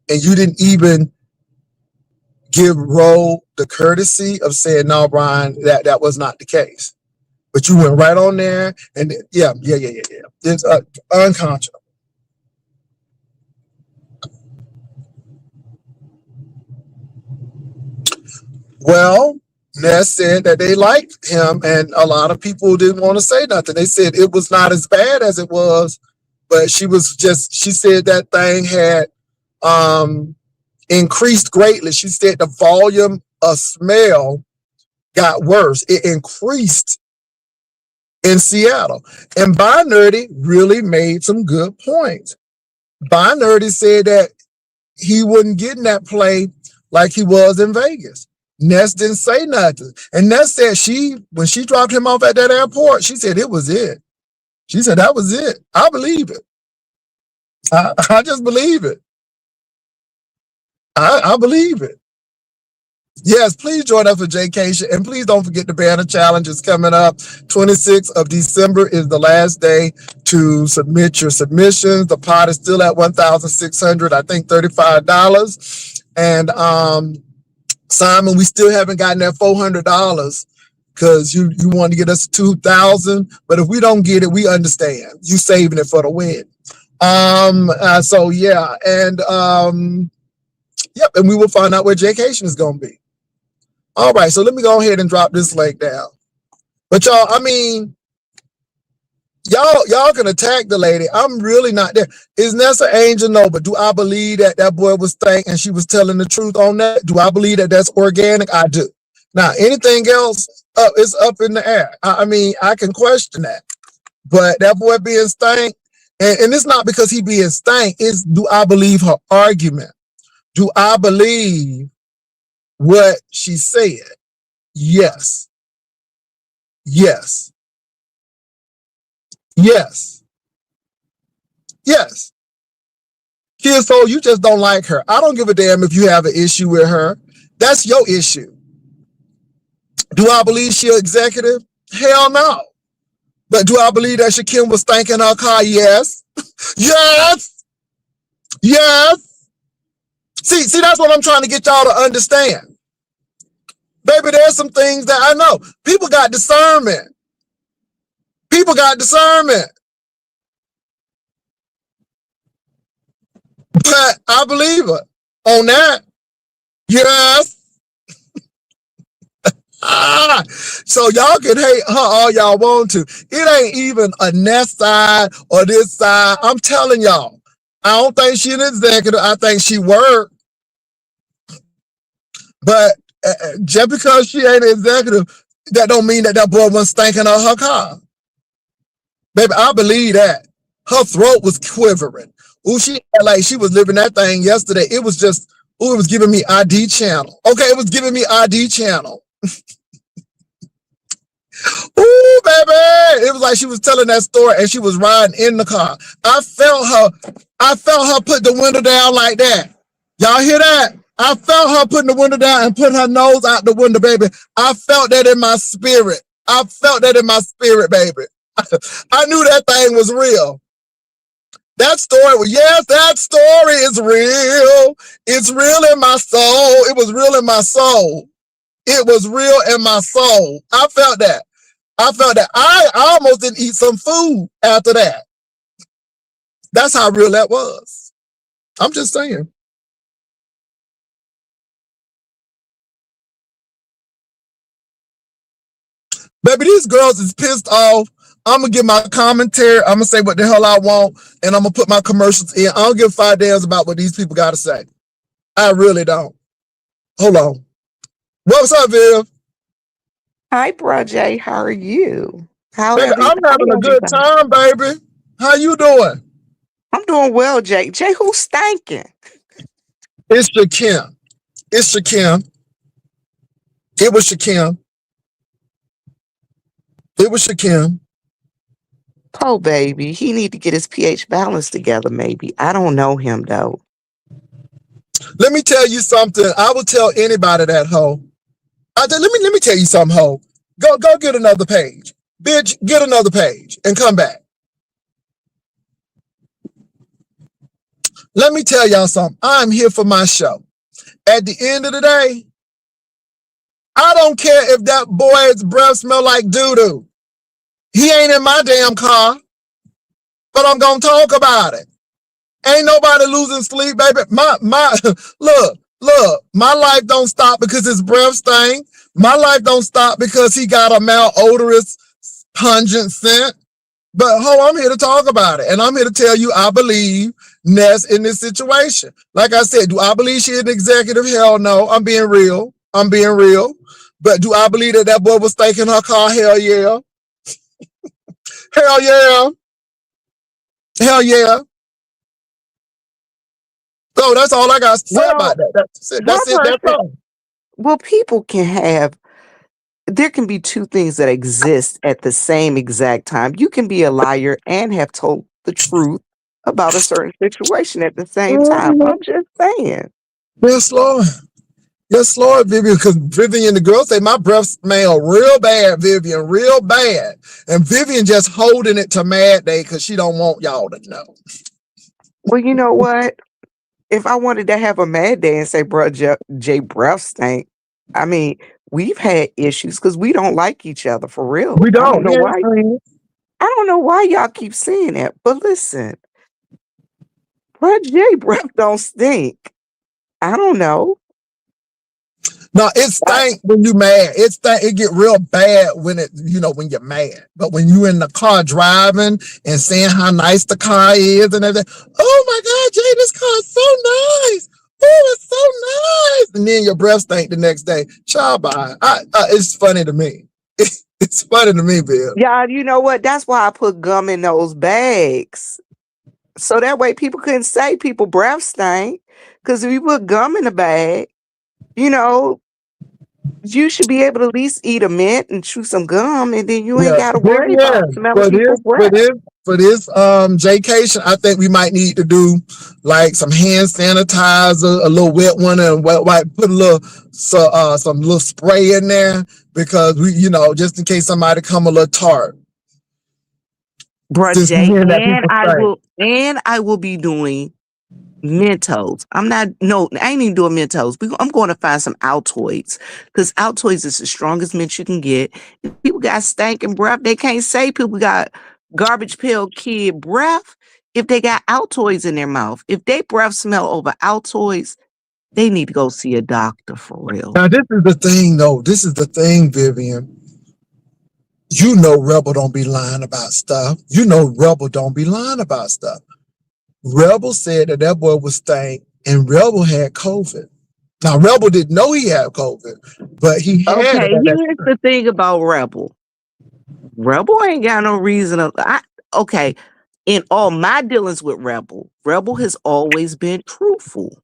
and you didn't even give Roll the courtesy of saying, no, Brian, that was not the case. But you went right on there, and yeah. It's unconscionable. Well, Ness said that they liked him, and a lot of people didn't want to say nothing. They said it was not as bad as it was, but she said that thing had increased greatly. She said the volume of smell got worse. It increased in Seattle. And Nerdy really made some good points. Nerdy said that he wasn't getting that play like he was in Vegas. Ness didn't say nothing. And Ness said when she dropped him off at that airport, she said it was it. She said that was it. I believe it. I just believe it. I believe it. Yes, please join us for Jaycation. And please don't forget the banner challenge is coming up. 26th of December is the last day to submit your submissions. The pot is still at $1,600, I think $35. And Simon, we still haven't gotten that $400 because you want to get us $2,000. But if we don't get it, we understand. You saving it for the win. So yeah, and yep, and we will find out where Jaycation is going to be. All right, so let me go ahead and drop this link down. But y'all, I mean, y'all can attack the lady. I'm really not there. Is Nessa Angel? No, but do I believe that that boy was stank and she was telling the truth on that? Do I believe that that's organic? I do. Now, anything else is up in the air. I mean, I can question that. But that boy being stank, and it's not because he being stank, it's do I believe her argument? Do I believe what she said? Yes. Yes. Yes. Yes. Kid Soul, you just don't like her. I don't give a damn if you have an issue with her. That's your issue. Do I believe she's executive? Hell no. But do I believe that Shakim was thanking her car? Yes. Yes. Yes. See, that's what I'm trying to get y'all to understand. Baby, there's some things that I know. People got discernment. People got discernment. But I believe her on that. Yes. So y'all can hate her all y'all want to. It ain't even a nest side or this side. I'm telling y'all. I don't think she's an executive. I think she worked. But just because she ain't an executive, that don't mean that boy wasn't stinking on her car. Baby, I believe that. Her throat was quivering. Ooh, she had like she was living that thing yesterday. It was just, ooh, it was giving me ID channel. Okay, it was giving me ID channel. Ooh, baby. It was like she was telling that story and she was riding in the car. I felt her put the window down like that. Y'all hear that? I felt her putting the window down and putting her nose out the window, baby. I felt that in my spirit. I felt that in my spirit, baby. I knew that thing was real. That story was, yes, that story is real. It's real in my soul. It was real in my soul. It was real in my soul. I felt that. I felt that. I almost didn't eat some food after that. That's how real that was. I'm just saying. Baby, these girls is pissed off. I'm going to give my commentary. I'm going to say what the hell I want, and I'm going to put my commercials in. I don't give 5 damns about what these people got to say. I really don't. Hold on. What's up, Viv? Hi, Bro Jay. How are you? Baby, I'm having a good time, baby. How you doing? I'm doing well, Jay. Jay, who's stanking? It's Shakim. It's Shakim. It was Shakim. It was Shakim. Oh, baby. He need to get his pH balance together, maybe. I don't know him, though. Let me tell you something. I will tell anybody that, hoe. Let me tell you something, hoe. Go get another page. Bitch, get another page and come back. Let me tell y'all something. I'm here for my show. At the end of the day, I don't care if that boy's breath smell like doo-doo. He ain't in my damn car, but I'm going to talk about it. Ain't nobody losing sleep, baby. Look, my life don't stop because his breath stank. My life don't stop because he got a malodorous, pungent scent. But, I'm here to talk about it. And I'm here to tell you, I believe Ness in this situation. Like I said, do I believe she's an executive? Hell no. I'm being real. But do I believe that boy was thinking her car? Hell yeah. Hell yeah. Hell yeah. So that's all I got to say about that. That's it. That's all. Well, people can have, there can be two things that exist at the same exact time. You can be a liar and have told the truth about a certain situation at the same time. I'm just saying. Yes, Lord. Yes, Lord, Vivian, because Vivian, the girl say my breath smell real bad, Vivian, real bad. And Vivian just holding it to Mad Day because she don't want y'all to know. Well, you know what? If I wanted to have a mad day and say, "Bro, Jay breath stank," I mean, we've had issues because we don't like each other for real. We I don't don't. know We ain't why. saying it. I don't know why y'all keep saying that. But listen, bro, Jay breath don't stink. I don't know. No, it stank when you mad. It stank. It get real bad when when you're mad. But when you in the car driving and saying how nice the car is and everything, oh my God, Jay, this car is so nice. Oh, it's so nice. And then your breath stank the next day. Child, bye. It's funny to me. It's funny to me, Bill. Y'all, you know what? That's why I put gum in those bags. So that way people couldn't say people breath stink. Because if you put gum in the bag, you know, you should be able to at least eat a mint and chew some gum, and then you ain't Yeah, got to worry about Vivian, smelling people's breath. for this vacation, I think we might need to do like some hand sanitizer, a little wet one, and put a little some little spray in there because we, just in case somebody come a little tart. Bruh, Since we Jay, hearing that people say, and I will be doing Mentos. I ain't even doing Mentos. I'm going to find some Altoids because Altoids is the strongest mint you can get. If people got stinking breath, they can't say people got garbage pail kid breath if they got Altoids in their mouth. If they breath smell over Altoids, they need to go see a doctor for real. now this is the thing though. This is the thing, Vivian. You know Rebel don't be lying about stuff. You know Rebel don't be lying about stuff. Rebel said that boy was stank and Rebel had COVID. Now, Rebel didn't know he had COVID, but he had it Okay, at that here's time. the thing about Rebel. Rebel ain't got no reason to. Okay, in all my dealings with Rebel, Rebel has always been truthful.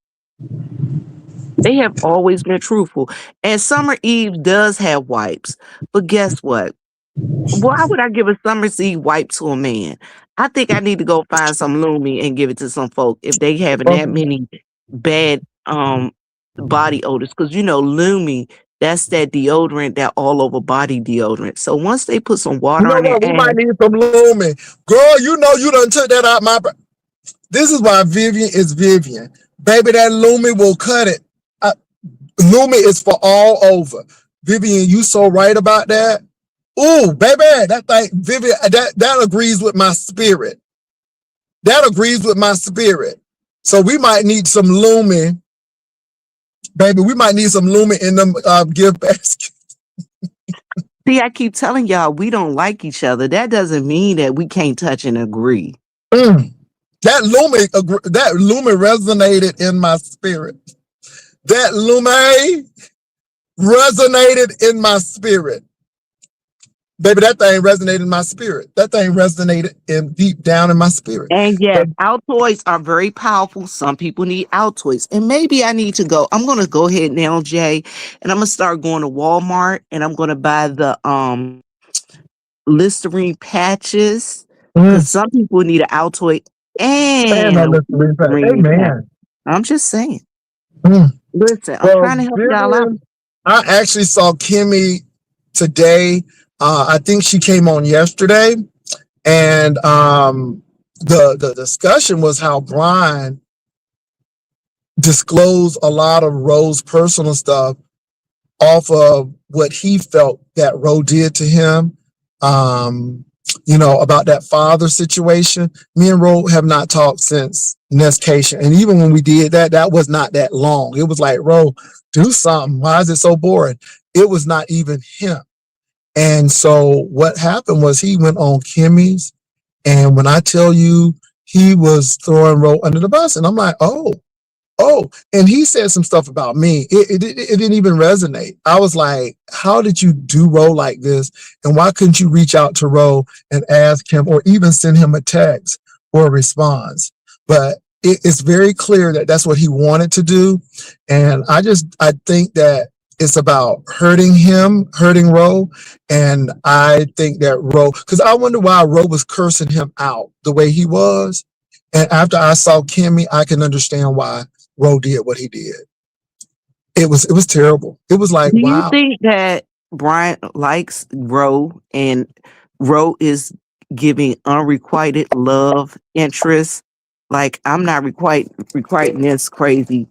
They have always been truthful. And Summer Eve does have wipes. But guess what? Why would I give a Summer's Eve wipe to a man? I think I need to go find some Lumi and give it to some folk if they having that Um, many bad body odors. Because Lumi, that's that deodorant, that all over body deodorant. So once they put some you water know on their what? We ass, might need some Lumen. Girl, you know you done took that out my. This is why Vivian is Vivian. Baby, that Lumen will cut it. Lumen is for all over. Vivian, you so right about that. Ooh, baby, that thing, Vivian, that agrees with my spirit. That agrees with my spirit. So we might need some Lumen, baby. We might need some Lumen in them gift baskets. see, I keep telling y'all we don't like each other. That doesn't mean that we can't touch and agree. Mm. That Lumen resonated in my spirit. That Lumen resonated in my spirit. Baby, that thing resonated in my spirit. That thing resonated in deep down in my spirit. And But yes, Altoids are very powerful. Some people need Altoids. And maybe I need to go. I'm gonna go ahead now, Jay, and I'm gonna start going to Walmart and I'm gonna buy the Listerine patches because mm, some people need an Altoid and and on a this replay. Listerine patch. Amen. I'm just saying. Mm. Listen, I'm Well, trying to help y'all out. Vivian, I actually saw Kimmy today. I think she came on yesterday, and the discussion was how Brian disclosed a lot of Roe's personal stuff off of what he felt that Roe did to him. Um, about that father situation. Me and Roe have not talked since Nescation. And even when we did that, that was not that long. It was like, Roe, do something. Why is it so boring? It was not even him. And so what happened was he went on Kimmy's. And when I tell you he was throwing Roe under the bus, and I'm like, oh, and he said some stuff about me. It didn't even resonate. I was like, how did you do Ro like this? And why couldn't you reach out to Ro and ask him or even send him a text or a response? But it's very clear that that's what he wanted to do. And I think that it's about hurting him, hurting Ro. And I think that Ro, because I wonder why Ro was cursing him out the way he was. And after I saw Kimmy, I can understand why Ro did what he did. It was terrible. It was like, Do you wow. think that Brian likes Ro and Ro is giving unrequited love interest? Like I'm not requiting this crazy,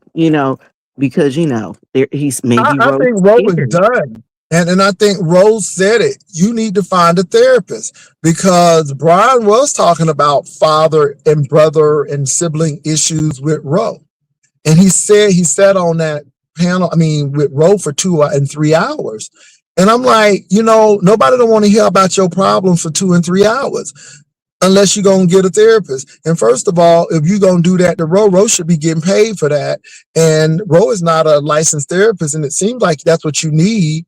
because he's maybe I Ro's think Roe is scared. done. And I think Rose said it. You need to find a therapist because Brian was talking about father and brother and sibling issues with Roe. And he said he sat on that panel, I mean, with Roe for 2 and 3 hours. And I'm like, nobody don't want to hear about your problems for 2 and 3 hours unless you're going to get a therapist. And first of all, if you're going to do that to Ro should be getting paid for that. And Ro is not a licensed therapist. And it seems like that's what you need,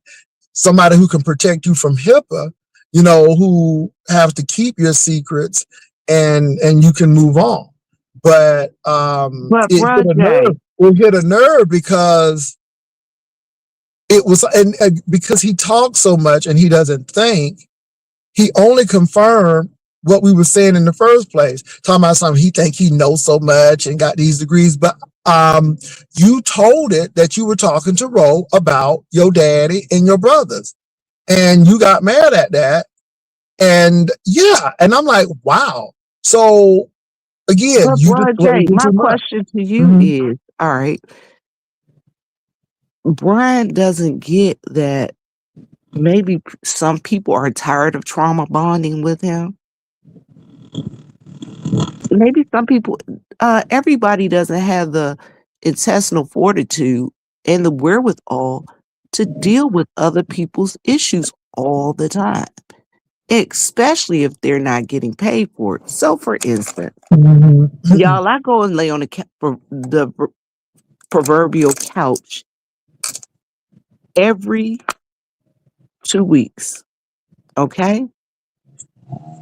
somebody who can protect you from HIPAA, who have to keep your secrets and you can move on. But But it hit bruh a Jay, nerve. It hit a nerve because it was, and because he talks so much and he doesn't think, he only confirmed what we were saying in the first place, talking about something he think he knows so much and got these degrees. But you told it that you were talking to Ro about your daddy and your brothers, and you got mad at that. And yeah, and I'm like, wow. So again, but you just bruh Jay, raising my too much. question to you Mhm. is, all right, Brian doesn't get that maybe some people are tired of trauma bonding with him. Maybe some people, everybody doesn't have the intestinal fortitude and the wherewithal to deal with other people's issues all the time, especially if they're not getting paid for it. So, for instance, Mhm. y'all, I go and lay on the proverbial couch every 2 weeks, okay?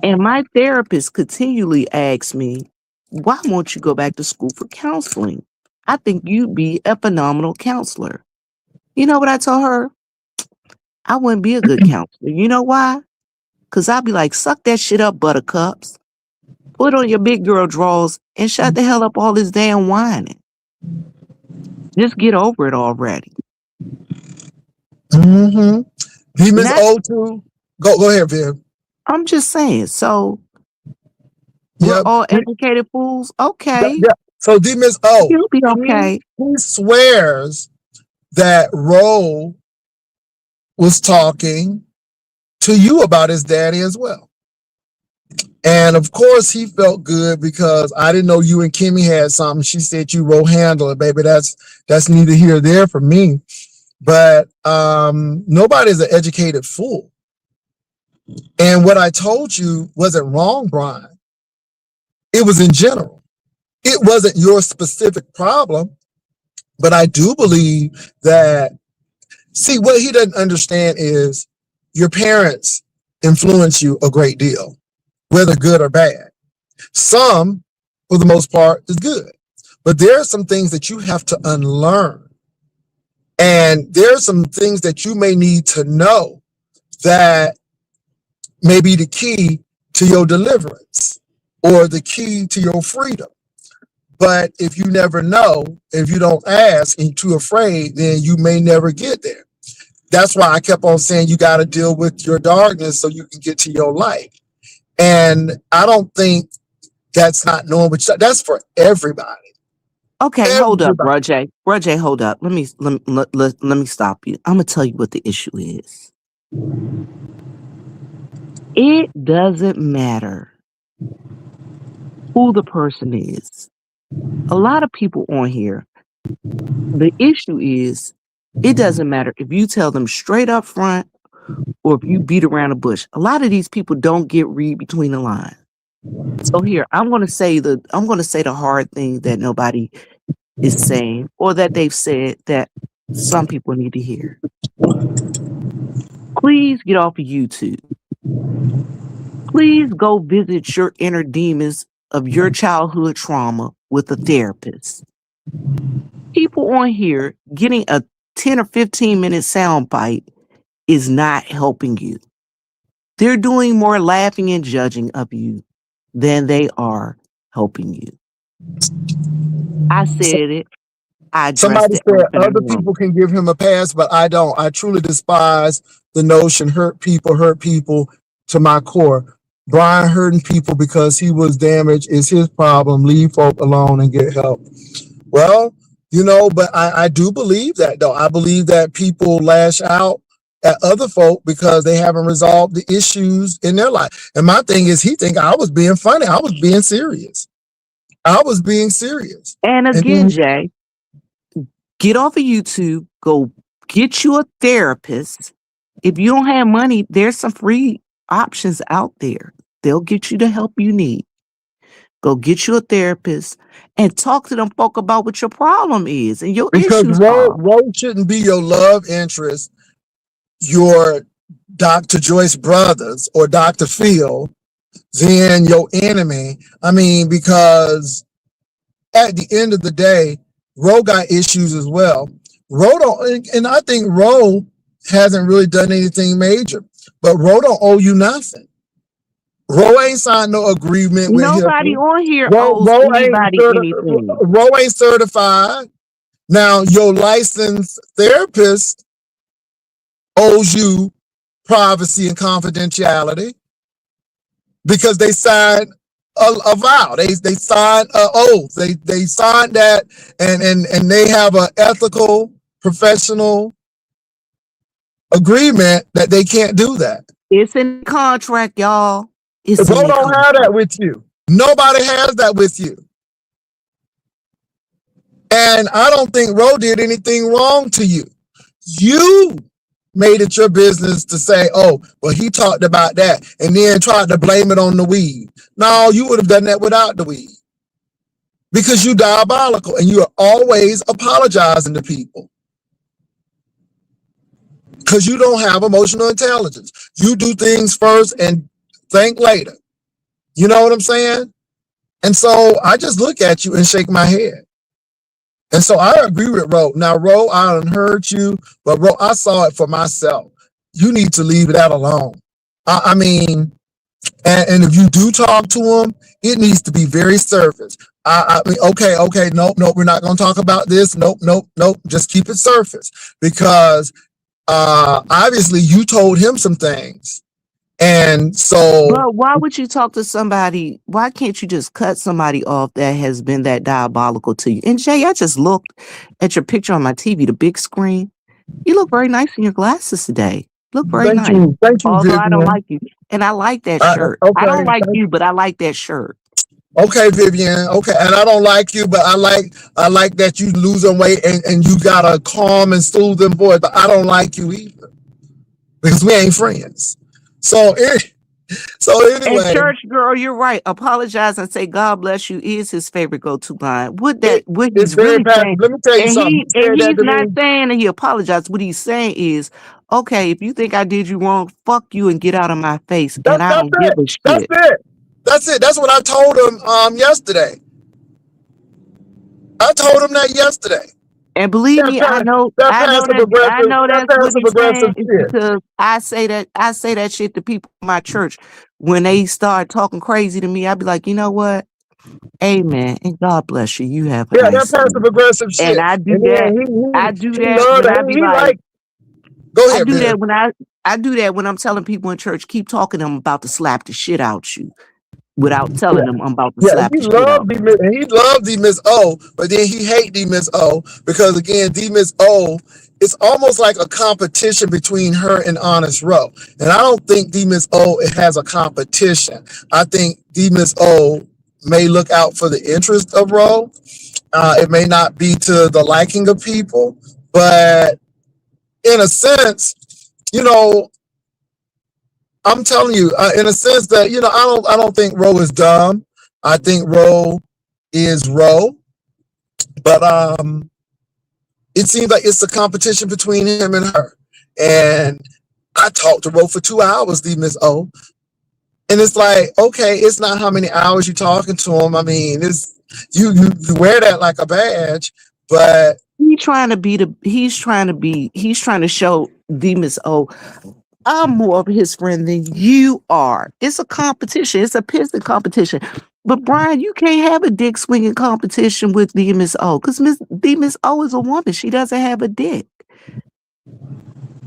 And my therapist continually asks me, why won't you go back to school for counseling? I think you'd be a phenomenal counselor. You know what I told her? I wouldn't be a good counselor. You know why? Because I'd be like, suck that shit up, buttercups. Put on your big girl drawers and shut the hell up all this damn whining. Just get over it already. Mm-hmm. Demons Not, O2. Go ahead, Viv. I'm just saying. So we're Yep. all educated fools. Yeah, Okay. yeah. So Demons O. You'll be He, okay. he swears that Ro was talking to you about his daddy as well. And of course, he felt good because I didn't know you and Kimmy had something. She said you Ro handle it, baby. That's neither here nor there for me. But nobody's an educated fool. And what I told you wasn't wrong, Brian. It was in general. It wasn't your specific problem, but I do believe that, see, what he doesn't understand is your parents influence you a great deal, whether good or bad. Some, for the most part, is good. But there are some things that you have to unlearn. And there are some things that you may need to know that may be the key to your deliverance or the key to your freedom. But if you never know, if you don't ask and you're too afraid, then you may never get there. That's why I kept on saying you got to deal with your darkness so you can get to your light. And I don't think that's not knowing, but that's for everybody. Okay, hold up, Everybody. Roger. Roger, hold up. Let me stop you. I'm gonna tell you what the issue is. It doesn't matter who the person is. A lot of people on here, the issue is it doesn't matter if you tell them straight up front or if you beat around the bush. A lot of these people don't get read between the lines. So here, I'm gonna say the hard thing that nobody is saying or that they've said that some people need to hear. Please get off of YouTube. Please go visit your inner demons of your childhood trauma with a therapist. People on here getting a 10 or 15-minute sound bite is not helping you. They're doing more laughing and judging of you than they are helping you. I said it. I addressed Somebody the said elephant in the other room. people can give him a pass, but I don't. I truly despise the notion hurt people to my core. Brian hurting people because he was damaged is his problem. Leave folk alone and get help. Well, but I do believe that though. I believe that people lash out at other folk because they haven't resolved the issues in their life. And my thing is, he think I was being funny. I was being serious. I was being serious. And And again, Jay, get off of YouTube, go get you a therapist. If you don't have money, there's some free options out there. They'll get you the help you need. Go get you a therapist and talk to them folk about what your problem is and your because issues Ro, are. Ro shouldn't be your love interest, your Dr. Joyce Brothers or Dr. Phil, then your enemy. I mean, because at the end of the day, Ro got issues as well. Ro don't, and I think Ro hasn't really done anything major, but Ro don't owe you nothing. Ro ain't signed no agreement with him. Nobody on here Ro, owes Ro ain't anybody anything. Ro ain't certified. Now your licensed therapist owes you privacy and confidentiality because they signed a vow. They signed an oath. They signed that, and they have an ethical, professional agreement that they can't do that. It's in the contract, y'all. It's in Ro the don't have that contract. with you. Nobody has that with you. And I don't think Ro did anything wrong to you. You made it your business to say, oh, well, he talked about that and then tried to blame it on the weed. No, you would have done that without the weed because you diabolical and you are always apologizing to people because you don't have emotional intelligence. You do things first and think later. You know what I'm saying? And so I just look at you and shake my head. And so I agree with Ro. Now, Ro, I done heard you, but Ro, I saw it for myself. You need to leave that alone. I mean, and if you do talk to him, it needs to be very surface. I mean, okay, nope, we're not going to talk about this. Nope. Just keep it surface because obviously you told him some things. And so, But why would you talk to somebody? Why can't you just cut somebody off that has been that diabolical to you? And Jay, I just looked at your picture on my TV, the big screen. You look very nice in your glasses today. Look very nice. thank you, Although I don't Vivian. like you. And I like that shirt. I don't like Okay, you, but I like that shirt. okay, Vivian. Okay, and I don't like you, but I like that you losing weight and you got a calm and soothing voice. But I don't like you either because we ain't friends. So And anyway, church girl, you're right. Apologize and say God bless you is his favorite go-to line. What it's he's very really bad. saying, Let me tell you something. He and said that he's to not me. saying that he apologized. What he's saying is, okay, if you think I did you wrong, fuck you and get out of my face. And I That's don't give it. a That's shit. it. That's it. That's what I told him yesterday. I told him that yesterday. And believe me, I know That passive aggressive. That that's what passive he's aggressive saying is shit. because I say that shit to people in my church when they start talking crazy to me. I'd be like, you know what? Amen. And God bless you. You have a Yeah, that nice day. passive aggressive And shit. And then I do he that loved when it. I be He like, like. Go I ahead, do that Viv. when I do that when I'm telling people in church, keep talking to them about to slap the shit out you without telling them I'm about to Yeah, slap the shit out you. He loved D Miss O, but then he hate D Miss O because again, D Miss O, it's almost like a competition between her and Honest Row. And I don't think D Miss O it has a competition. I think D Miss O may look out for the interest of Row. It may not be to the liking of people, but in a sense, you know, I'm telling you, in a sense that I don't think Roe is dumb. I think Roe is Roe, but it seems like it's a competition between him and her. And I talked to Roe for 2 hours, the Miss O, and it's like, okay, it's not how many hours you talking to him. I mean, it's you wear that like a badge, but He's trying to show Demas, oh, I'm more of his friend than you are. It's a competition. It's a pissing competition. But Brian, you can't have a dick swinging competition with Miss O because Miss O is a woman. She doesn't have a dick.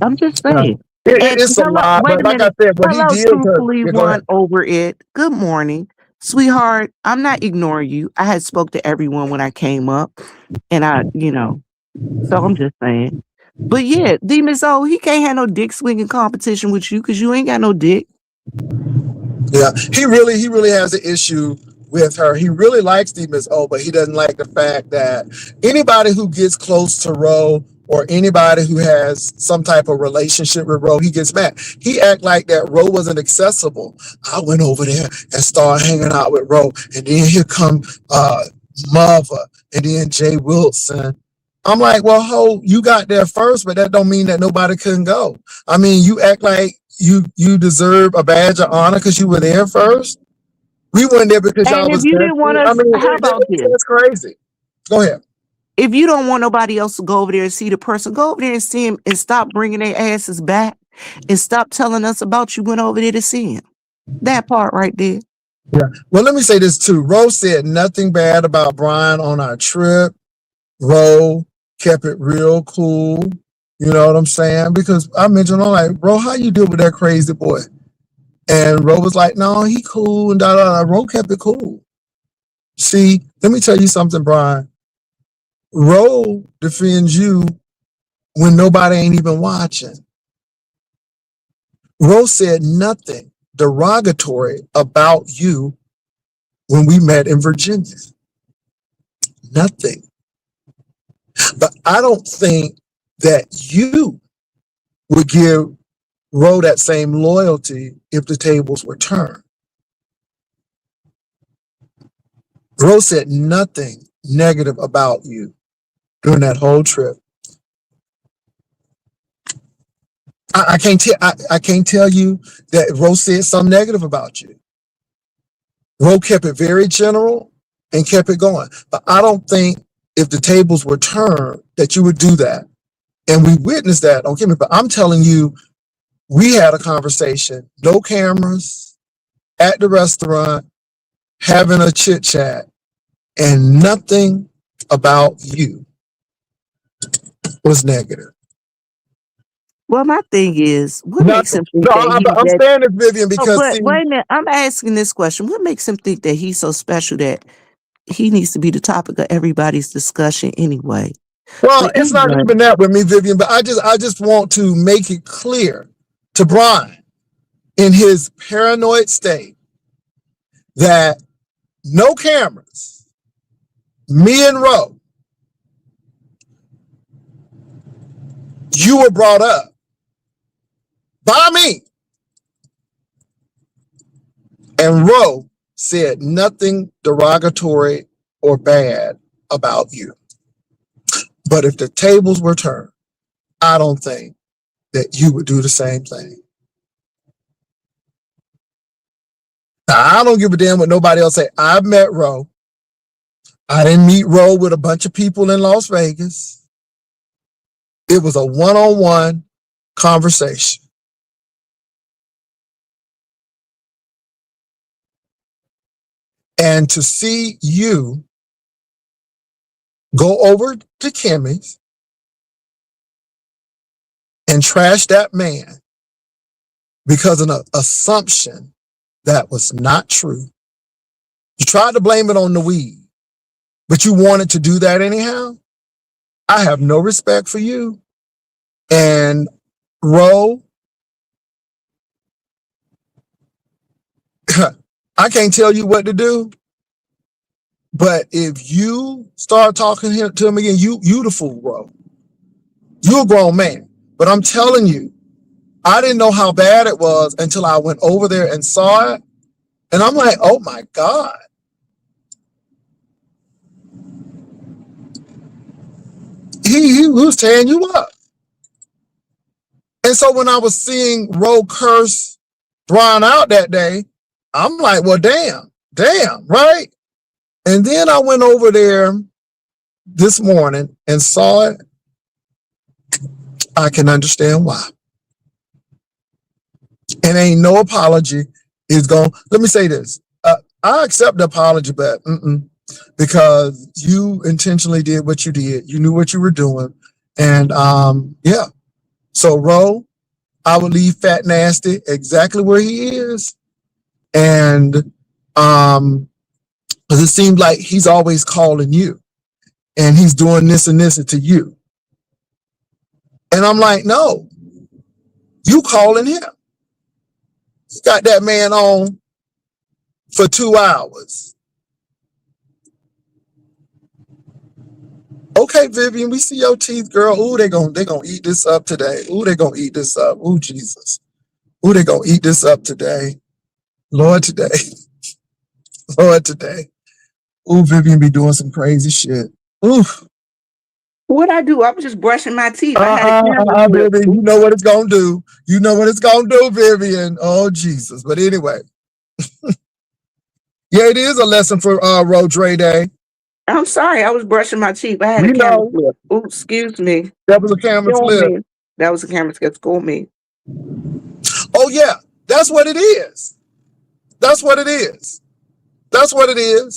I'm just Yeah. saying. And It's a hello, lot, wait but a like I minute. said, what he Hello, did, cause, truthfully yeah, go ahead. one over it. Good morning, sweetheart. I'm not ignoring you. I had spoke to everyone when I came up, and so I'm just saying. But yeah, Miss O, he can't have no dick swinging competition with you because you ain't got no dick. Yeah, he really has an issue with her. He really likes Miss O, but he doesn't like the fact that anybody who gets close to Ro or anybody who has some type of relationship with Ro, he gets mad. He act like that Ro wasn't accessible. I went over there and started hanging out with Ro, and then here come Mother, and then Jay Wilson. I'm like, well, ho, you got there first, but that don't mean that nobody couldn't go. I mean, you act like you deserve a badge of honor because you were there first. We went there because And y'all if was you didn't want besties. I us, mean, how about this? that's crazy. Go ahead. If you don't want nobody else to go over there and see the person, go over there and see him and stop bringing their asses back and stop telling us about you went over there to see him. That part right there. Yeah. Well, let me say this too. Ro said nothing bad about Brian on our trip. Ro kept it real cool. You know what I'm saying? Because I mentioned, I'm like, Ro, how you deal with that crazy boy? And Ro was like, no, he cool and da da da. Ro kept it cool. See, let me tell you something, Brian. Ro defends you when nobody ain't even watching. Ro said nothing derogatory about you when we met in Virginia. Nothing. But I don't think that you would give Ro that same loyalty if the tables were turned. Ro said nothing negative about you during that whole trip. I can't tell you that Ro said something negative about you. Ro kept it very general and kept it going. But I don't think if the tables were turned that you would do that. And we witnessed that. Don't get me, but I'm telling you, we had a conversation, no cameras, at the restaurant, having a chit chat, and nothing about you was negative. Well, my thing is, what makes Nothing. him think No, that I'm saying this, Vivian, oh, because but see, wait a minute, I'm asking this question. What makes him think that he's so special that he needs to be the topic of everybody's discussion anyway? well, But it's not anyway, even that with me, Vivian, but I just want to make it clear to Brian in his paranoid state that no cameras, me and Ro, you were brought up by me, and Ro said nothing derogatory or bad about you. But if the tables were turned, I don't think that you would do the same thing. Now, I don't give a damn what nobody else say. I've met Ro. I didn't meet Ro with a bunch of people in Las Vegas. It was a one-on-one conversation. And to see you go over to Kimmy's and trash that man because of an assumption that was not true. You tried to blame it on the weed, but you wanted to do that anyhow. I have no respect for you. And Ro, I can't tell you what to do, but if you start talking to him again, you the fool, Ro. You're a grown man. But I'm telling you, I didn't know how bad it was until I went over there and saw it. And I'm like, oh my God. He was tearing you up. And so when I was seeing Ro curse Brian out that day, I'm like, well, damn, right? And then I went over there this morning and saw it. I can understand why. And ain't no apology is going. Let me say this. I accept the apology, but because you intentionally did what you did. You knew what you were doing. And yeah. So Ro, I would leave Fat Nasty exactly where he is. And because it seems like he's always calling you and he's doing this and this to you. And I'm like, no, you calling him. You got that man on for 2 hours. Okay, Vivian, we see your teeth, girl. Ooh, they gonna eat this up today. Ooh, they gonna eat this up. Ooh, Jesus. Ooh, they gonna eat this up today. Lord, today. Lord, today. Ooh, Vivian be doing some crazy shit. Ooh. What I do? I was just brushing my teeth. I had a camera clip. Vivian, you know what it's gonna do. You know what it's gonna do, Vivian. Oh, Jesus. But anyway, yeah, it is a lesson for Road Dre Day. I'm sorry. I was brushing my teeth. I had a We camera know clip. Ooh, excuse me. that was a camera School clip. me. That was a camera clip. School me. Oh, yeah, that's what it is. That's what it is. That's what it is.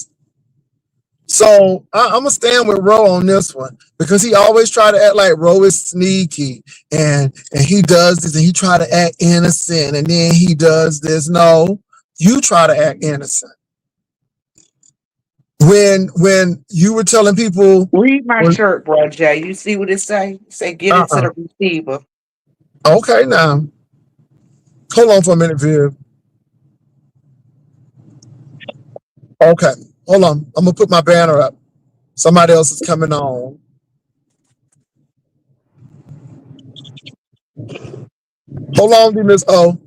So I'm gonna stand with Ro on this one because he always try to act like Ro is sneaky and he does this and he try to act innocent and then he does this. No, you try to act innocent. When you were telling people, Read my well, shirt, bro, Jay. You see what it say? It say get it to uh-uh. the receiver. Okay, now hold on for a minute, Viv. Okay, hold on. I'm gonna put my banner up. Somebody else is coming on. Hold on, D Miss O.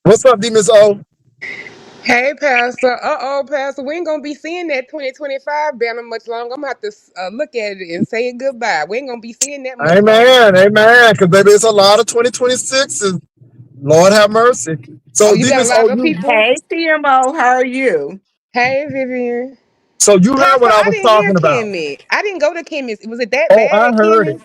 What's up, D Miss O? Hey, Pastor. Pastor, we ain't gonna be seeing that 2025 banner much longer. I'm gonna have to look at it and say it goodbye. We ain't gonna be seeing that much longer. Amen, amen. Because baby, it's a lot of 2026s. Lord have mercy. Oh, So you got a Demus, lot of people. Hey, TMO, how are you? Hey, Vivian. so you heard Pastor, what I I was didn't hear talking about. Kimmy. I didn't go to Kimmy's. Was it that Oh, bad I at heard it. Kimmy's?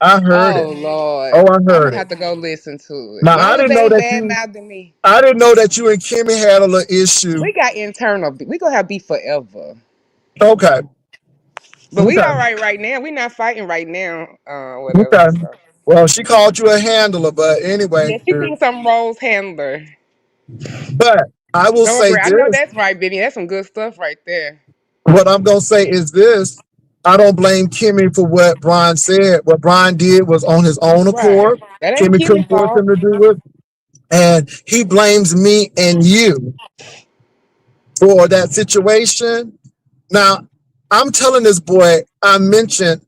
I heard it. Oh Lord, Oh, I I'm heard gonna it. have to go listen to it. Now Long I as didn't they know ain't that bad you. mouthing me. I didn't know that you and Kimmy had a little issue. We got internal. We gonna have beef forever. Okay. But we all Okay. right now. We not fighting right now. Whatever. Okay. So Well, she called you a handler, but anyway. yeah, she thinks I'm Rose Handler. But I will Don't say worry. I know this. that's right, Benny. That's some good stuff right there. What I'm gonna say is this. I don't blame Kimmy for what Brian said. What Brian did was on his own Right. accord. That ain't Kimmy Kimmy couldn't force fault. him to do it. And he blames me and you for that situation. Now, I'm telling this boy, I mentioned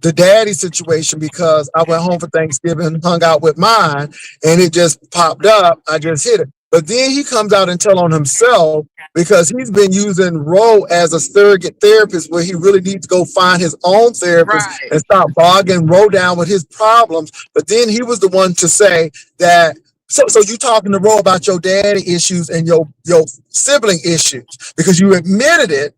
the daddy situation because I went home for Thanksgiving, hung out with mine, and it just popped up. I just hit it. But then he comes out and tell on himself because he's been using Ro as a surrogate therapist where he really needs to go find his own therapist Right. and stop bogging Ro down with his problems. But then he was the one to say that so you talking to Ro about your daddy issues and your sibling issues because you admitted it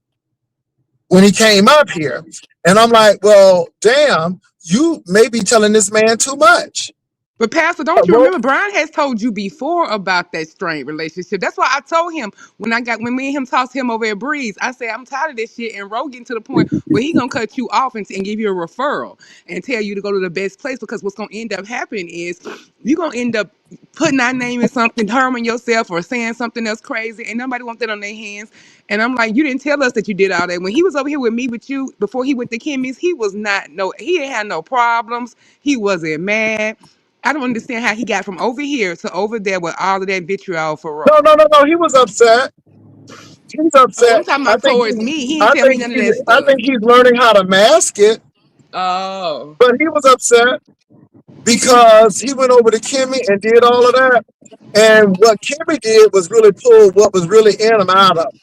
when he came up here. And I'm like, well, damn, you may be telling this man too much. But Pastor, don't you Ro, remember Brian has told you before about that strained relationship? That's why I told him when me and him talked to him over at Breeze, I said I'm tired of this shit, and Ro getting to the point where he gonna cut you off and give you a referral and tell you to go to the best place because what's gonna end up happening is you gonna end up putting our name in something, harming yourself or saying something else crazy, and nobody want that on their hands. And I'm like, you didn't tell us that you did all that. When he was over here with me with you before he went to Kimmy's, he didn't have no problems. He wasn't mad. I don't understand how he got from over here to over there with all of that vitriol for no, Ro. no, no, no. He was upset. He's Oh, I'm upset. talking about towards me. He ain't tell me none of that I stuff. think he's learning how to mask it. Oh. But he was upset because he went over to Kimmy and did all of that. And what Kimmy did was really pull what was really in him out of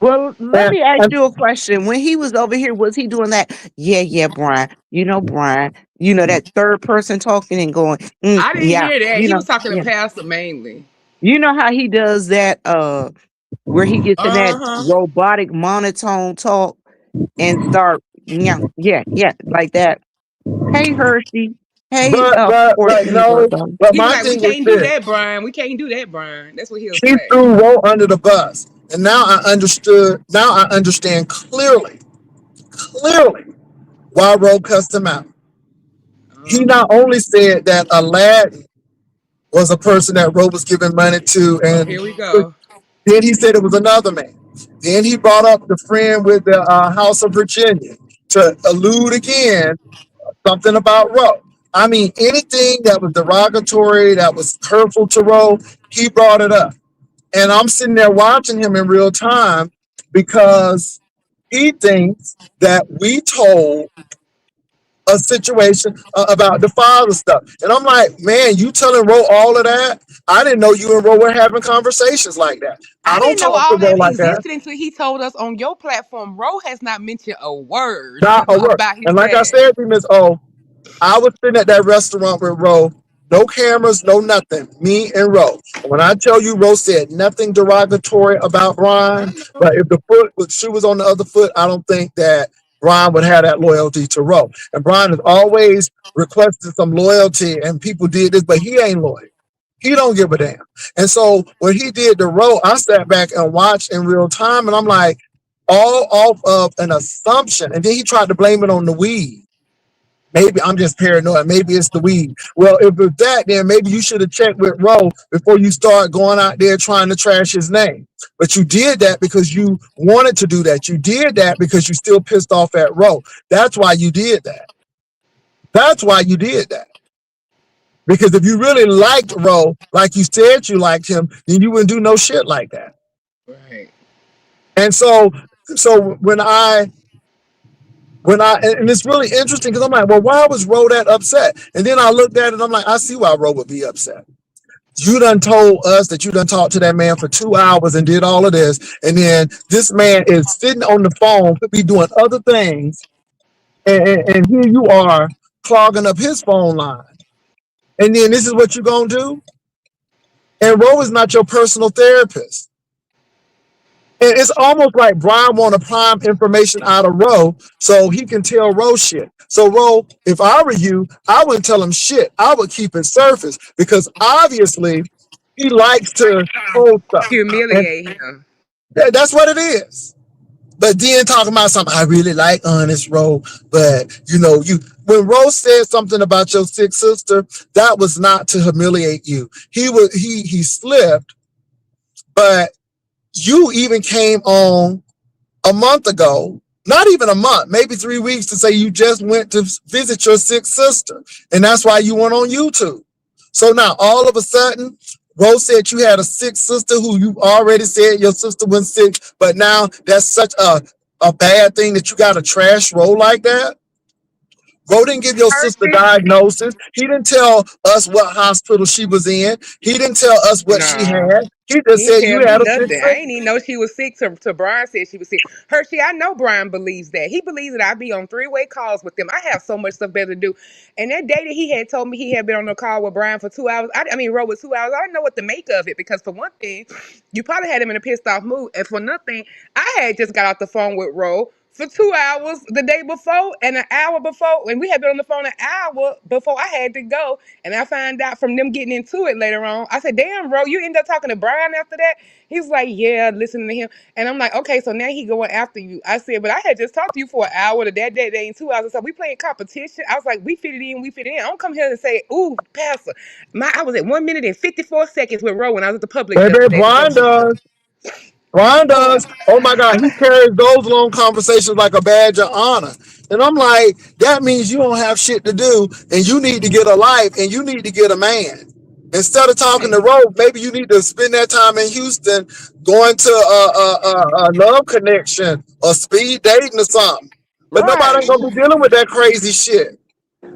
Well, let him. me ask And you a question. When he was over here, was he doing that? Yeah, yeah, Brian. Brian. That third person talking and going, I didn't yeah, hear that. He was talking to yeah. Pastor mainly. You know how he does that? Where he gets in that Uh-huh. robotic monotone talk and start, yeah, yeah, yeah, like that. Hey, Hershey. Hey, but like Courtney, no. brother. But He was my like, "We thing is can't do this: that, Brian. We can't do that, Brian." That's what he'll he say. threw Ro under the bus, and now I understood. Now I understand clearly why Ro cussed him out. He Uh-huh. not only said that Aladdin was a person that Ro was giving money to, Oh, and here we go. then he said it was another man. Then he brought up the friend with the House of Virginia to allude again something about Ro. I mean, anything that was derogatory, that was hurtful to Ro, he brought it up. And I'm sitting there watching him in real time because he thinks that we told a situation about the father stuff. And I'm like, man, you telling Ro all of that? I didn't know you and Ro were having conversations like that. I I don't didn't know talk to all Ro that like that. existed until he told us on your platform. Ro has not mentioned a word Not a word. about his And like I dad. said to Miss O, I was sitting at that restaurant with Ro, no cameras, no nothing. Me and Ro. And when I tell you, Ro said nothing derogatory about I Brian, know. but if shoe was on the other foot, I don't think that Brian would have that loyalty to Ro. And Brian has always requested some loyalty, and people did this, but he ain't loyal. He don't give a damn. And so when he did the Ro, I sat back and watched in real time, and I'm like, all off of an assumption. And then he tried to blame it on the weed. Maybe I'm just paranoid. Maybe it's the weed. Well, if it's that, then maybe you should have checked with Ro before you start going out there trying to trash his name. But you did that because you wanted to do that. You did that because you still pissed off at Ro. That's why you did that. That's why you did that. Because if you really liked Ro, like you said you liked him, then you wouldn't do no shit like that. Right. And so when I and it's really interesting because I'm like, well, why was Ro that upset? And then I looked at it, and I'm like, I see why Ro would be upset. You done told us that you done talked to that man for 2 hours and did all of this, and then this man is sitting on the phone, could be doing other things, and here you are clogging up his phone line. And then this is what you gonna do? And Ro is not your personal therapist. And it's almost like Brian want to prime information out of Ro so he can tell Ro shit. So Ro, if I were you, I wouldn't tell him shit. I would keep it surface because obviously he likes to hold stuff. And Humiliate him. that's what it is. But then talking about something, I really like honest Ro, but you when Ro said something about your sick sister, that was not to humiliate you. He slipped, but you even came on a month ago, not even a month, maybe 3 weeks to say you just went to visit your sick sister. And that's why you went on YouTube. So now all of a sudden, Rose said you had a sick sister who you already said your sister was sick, but now that's such a bad thing that you got a trash roll like that. Ro didn't give your sister Perfect. diagnosis. He didn't tell us what hospital she was in. He didn't tell us what she Nah. had. He He just didn't said you tell me had a sick nothing. I sister. ain't even know she was sick to Brian said she was sick. Hershey, I know Brian believes that. He believes that I be on three-way calls with them. I have so much stuff better to do. And that day that he had told me he had been on a call with Brian for 2 hours, I mean, Ro was 2 hours. I didn't know what to make of it because for one thing, you probably had him in a pissed off mood. And for nothing, I had just got off the phone with Ro for 2 hours the day before and an hour before. And we had been on the phone an hour before I had to go. And I found out from them getting into it later on. I said, damn, Ro, you ended up talking to Brian after that? He's like, yeah, listening to him. And I'm like, okay, so now he going after you. I said, but I had just talked to you for an hour. That day ain't 2 hours. So we playing competition. I was like, we fit it in, we fit it in. I don't come here and say, ooh, Pastor. I was at 1 minute and 54 seconds with Ro when I was at the Publix Baby, yesterday before. Brian does. Brian Oh, does. Oh my God, he carries those long conversations like a badge of honor. And I'm like, that means you don't have shit to do and you need to get a life and you need to get a man. Instead of talking right. to Roe, maybe you need to spend that time in Houston going to a love connection or speed dating or something. But nobody ain't Right. gonna be dealing with that crazy shit.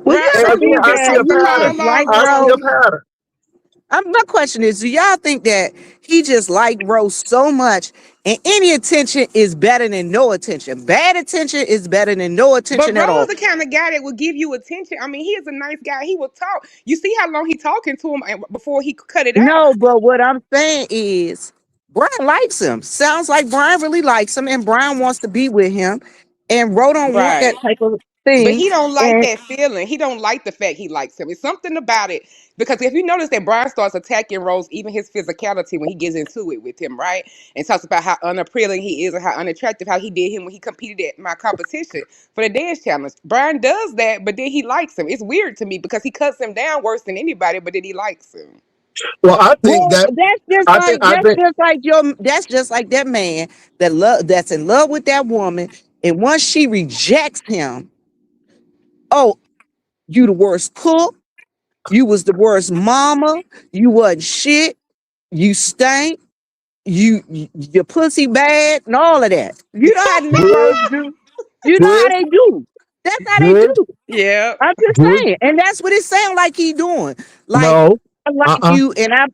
Well, y'all Right. And So don't again, you think I just see that a cut the he pattern. just call like off, I see a Ro. Rose? pattern. My question is, do y'all think that he just like Rose so much, and any attention is better than no attention? Bad attention is better than no But attention at Ro's all. the kind of guy that will give you attention. I mean, he is a nice guy. He will talk. You see how long he talking to him before he cut it out? No, but what I'm saying is, Brian likes him. Sounds like Brian really likes him, and Brian wants to be with him. And Ro don't want that Right. type of But thing. he don't like And that feeling. He don't like the fact he likes him. It's something about it. Because if you notice that Brian starts attacking Rose, even his physicality when he gets into it with him, right? And talks about how unappealing he is and how unattractive, how he did him when he competed at my competition for the dance challenge. Brian does that, but then he likes him. It's weird to me because he cuts him down worse than anybody, but then he likes him. Well, well, I think that's just like that man that's in love with that woman, and once she rejects him, oh, you the worst cook, you was the worst mama, you wasn't shit, you stank, your pussy bad, and all of that. You know how good, Negroes do. You know how good, they do. That's how they good, do. Yeah. I'm just good. saying, and that's what it sounds like he doing. Like No, I like uh-uh. you, and I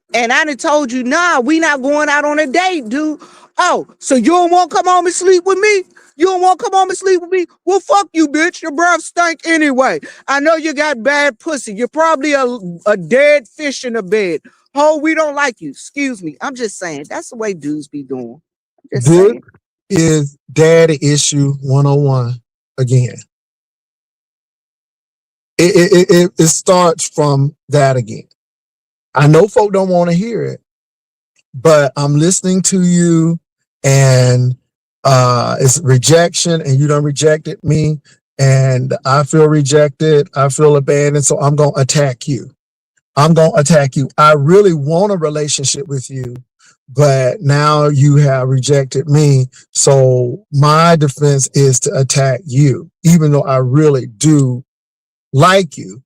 done told you, nah, we not going out on a date, dude. Oh, so you don't want to come home and sleep with me? You don't want to come home and sleep with me? Well, fuck you, bitch. Your breath stink anyway. I know you got bad pussy. You're probably a dead fish in a bed. Oh, we don't like you. Excuse me. I'm just saying that's the way dudes be doing. I'm just This saying. is daddy issue 101 again. It starts from that again. I know folk don't want to hear it, but I'm listening to you, and it's rejection, and you done rejected me, and I feel rejected, I feel abandoned, so I'm gonna attack you. I'm gonna attack you. I really want a relationship with you, but now you have rejected me. So my defense is to attack you, even though I really do like you.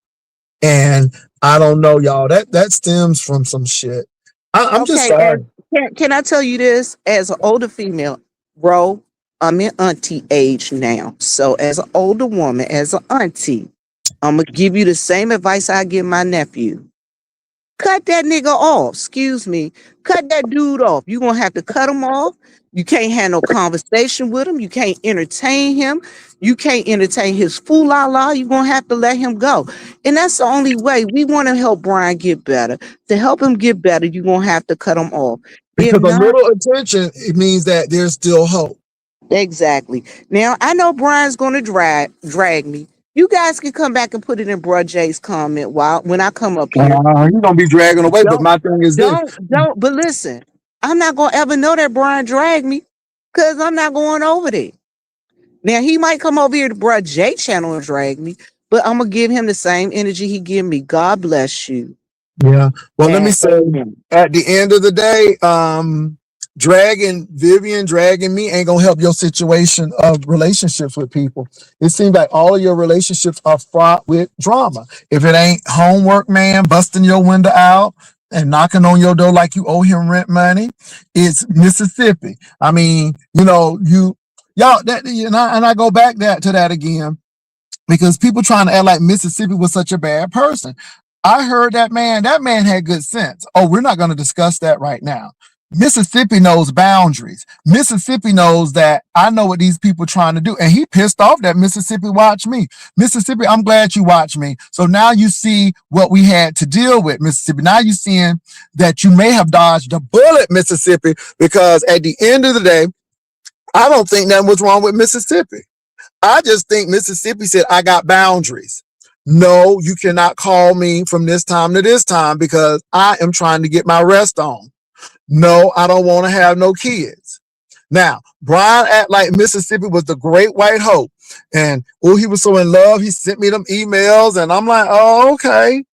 And I don't know, y'all. That stems from some shit. I'm just Okay, as sorry. can I tell you this? As an older female, bro, I'm in auntie age now. So as an older woman, as an auntie, I'm gonna give you the same advice I give my nephew. Cut that nigga off. Excuse me. Cut that dude off. You're gonna have to cut him off. You can't have no conversation with him. You can't entertain him. You can't entertain his fool la la. You're gonna have to let him go. And that's the only way we want to help Brian get better. To help him get better, you're gonna have to cut him off. If Because a not, little attention, it means that there's still hope. exactly. Now I know Brian's gonna drag me. You guys can come back and put it in Bruh J's comment while when I come up here. You're gonna be dragging away. But Don't, my thing is this. don't. But listen, I'm not gonna ever know that Brian dragged me because I'm not going over there. Now he might come over here to Bruh J channel and drag me, but I'm gonna give him the same energy he give me. God bless you. Yeah. Well, let me And say, amen. at the end of the day, dragging me ain't gonna help your situation of relationships with people. It seems like all of your relationships are fraught with drama. If it ain't homework man busting your window out and knocking on your door like you owe him rent money, it's Mississippi. I mean, y'all that and I go back to that again because people trying to act like Mississippi was such a bad person. I heard that man had good sense. Oh, we're not going to discuss that right now. Mississippi knows boundaries. Mississippi knows that I know what these people trying to do. And he pissed off that Mississippi watched me. Mississippi, I'm glad you watched me. So now you see what we had to deal with, Mississippi. Now you're seeing that you may have dodged a bullet, Mississippi, because at the end of the day, I don't think nothing was wrong with Mississippi. I just think Mississippi said, I got boundaries. No, you cannot call me from this time to this time because I am trying to get my rest on. No, I don't want to have no kids. Now, Brian act like Mississippi was the great white hope. And oh, he was so in love. He sent me them emails and I'm like, oh, okay.